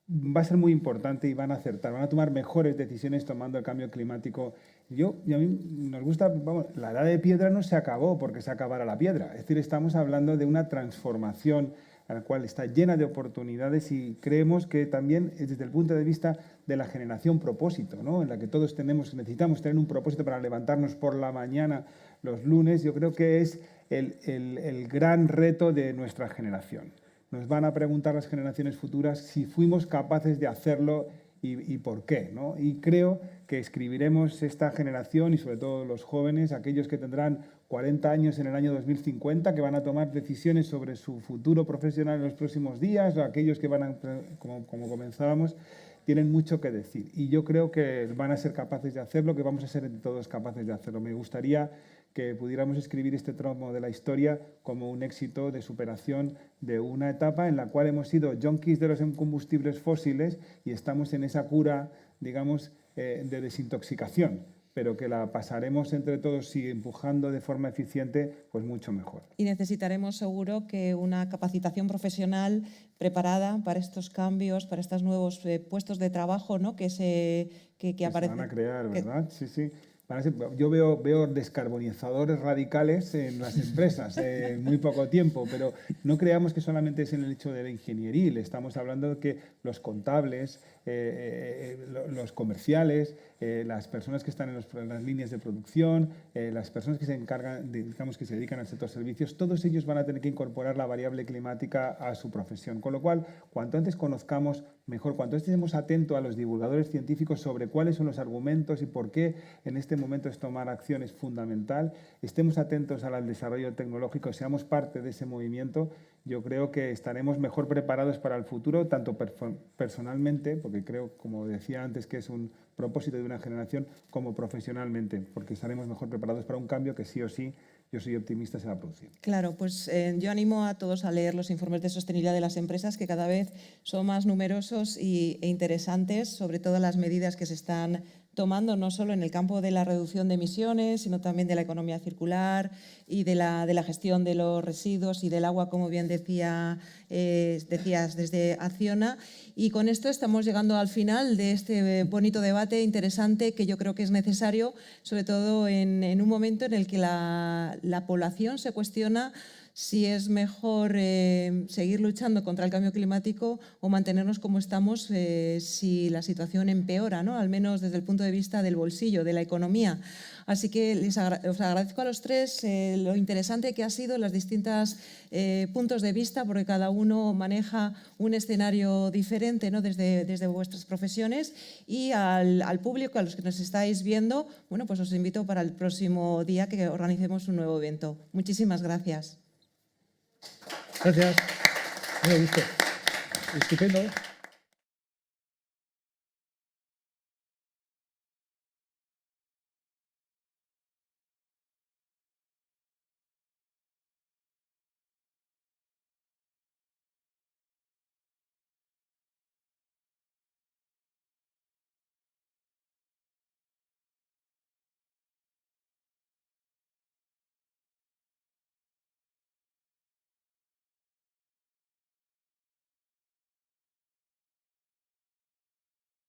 va a ser muy importante y van a acertar, van a tomar mejores decisiones tomando el cambio climático. Y a mí nos gusta, la edad de piedra no se acabó porque se acabara la piedra. Es decir, estamos hablando de una transformación a la cual está llena de oportunidades, y creemos que también desde el punto de vista de la generación propósito, ¿no? En la que todos necesitamos tener un propósito para levantarnos por la mañana los lunes. Yo creo que es el gran reto de nuestra generación. Nos van a preguntar las generaciones futuras si fuimos capaces de hacerlo y por qué, ¿no? Y creo que escribiremos esta generación, y sobre todo los jóvenes, aquellos que tendrán 40 años en el año 2050, que van a tomar decisiones sobre su futuro profesional en los próximos días, o aquellos que como comenzábamos, tienen mucho que decir. Y yo creo que van a ser capaces de hacerlo, que vamos a ser todos capaces de hacerlo. Me gustaría que pudiéramos escribir este tramo de la historia como un éxito de superación de una etapa en la cual hemos sido junkies de los combustibles fósiles y estamos en esa cura, digamos, de desintoxicación, pero que la pasaremos entre todos y empujando de forma eficiente, pues mucho mejor.
Y necesitaremos seguro que una capacitación profesional preparada para estos cambios, para estos nuevos puestos de trabajo, ¿no? que aparecen.
Se van a crear, ¿verdad? Sí, sí. Yo veo descarbonizadores radicales en las empresas en muy poco tiempo, pero no creamos que solamente es en el hecho de la ingenieril. Estamos hablando de que los contables, los comerciales, las personas que están en las líneas de producción, las personas que se encargan, digamos, que se dedican al sector servicios, todos ellos van a tener que incorporar la variable climática a su profesión. Con lo cual, cuanto antes conozcamos mejor, cuanto antes estemos atentos a los divulgadores científicos sobre cuáles son los argumentos y por qué en este momento es tomar acción es fundamental, estemos atentos al desarrollo tecnológico, seamos parte de ese movimiento, yo creo que estaremos mejor preparados para el futuro, tanto personalmente, porque creo, como decía antes, que es un propósito de una generación, como profesionalmente, porque estaremos mejor preparados para un cambio que sí o sí yo soy optimista, se va a producir.
Claro, pues yo animo a todos a leer los informes de sostenibilidad de las empresas, que cada vez son más numerosos e interesantes, sobre todo las medidas que se están tomando, no solo en el campo de la reducción de emisiones, sino también de la economía circular y de la gestión de los residuos y del agua, como bien decías desde Acciona. Y con esto estamos llegando al final de este bonito debate interesante que yo creo que es necesario, sobre todo en un momento en el que la población se cuestiona si es mejor seguir luchando contra el cambio climático o mantenernos como estamos si la situación empeora, ¿no? Al menos desde el punto de vista del bolsillo, de la economía. Así que os agradezco a los tres lo interesante que ha sido los distintos puntos de vista, porque cada uno maneja un escenario diferente, ¿no? desde vuestras profesiones, y al público, a los que nos estáis viendo, bueno, pues os invito para el próximo día que organicemos un nuevo evento. Muchísimas gracias.
Gracias. Muy gusto. Estupendo.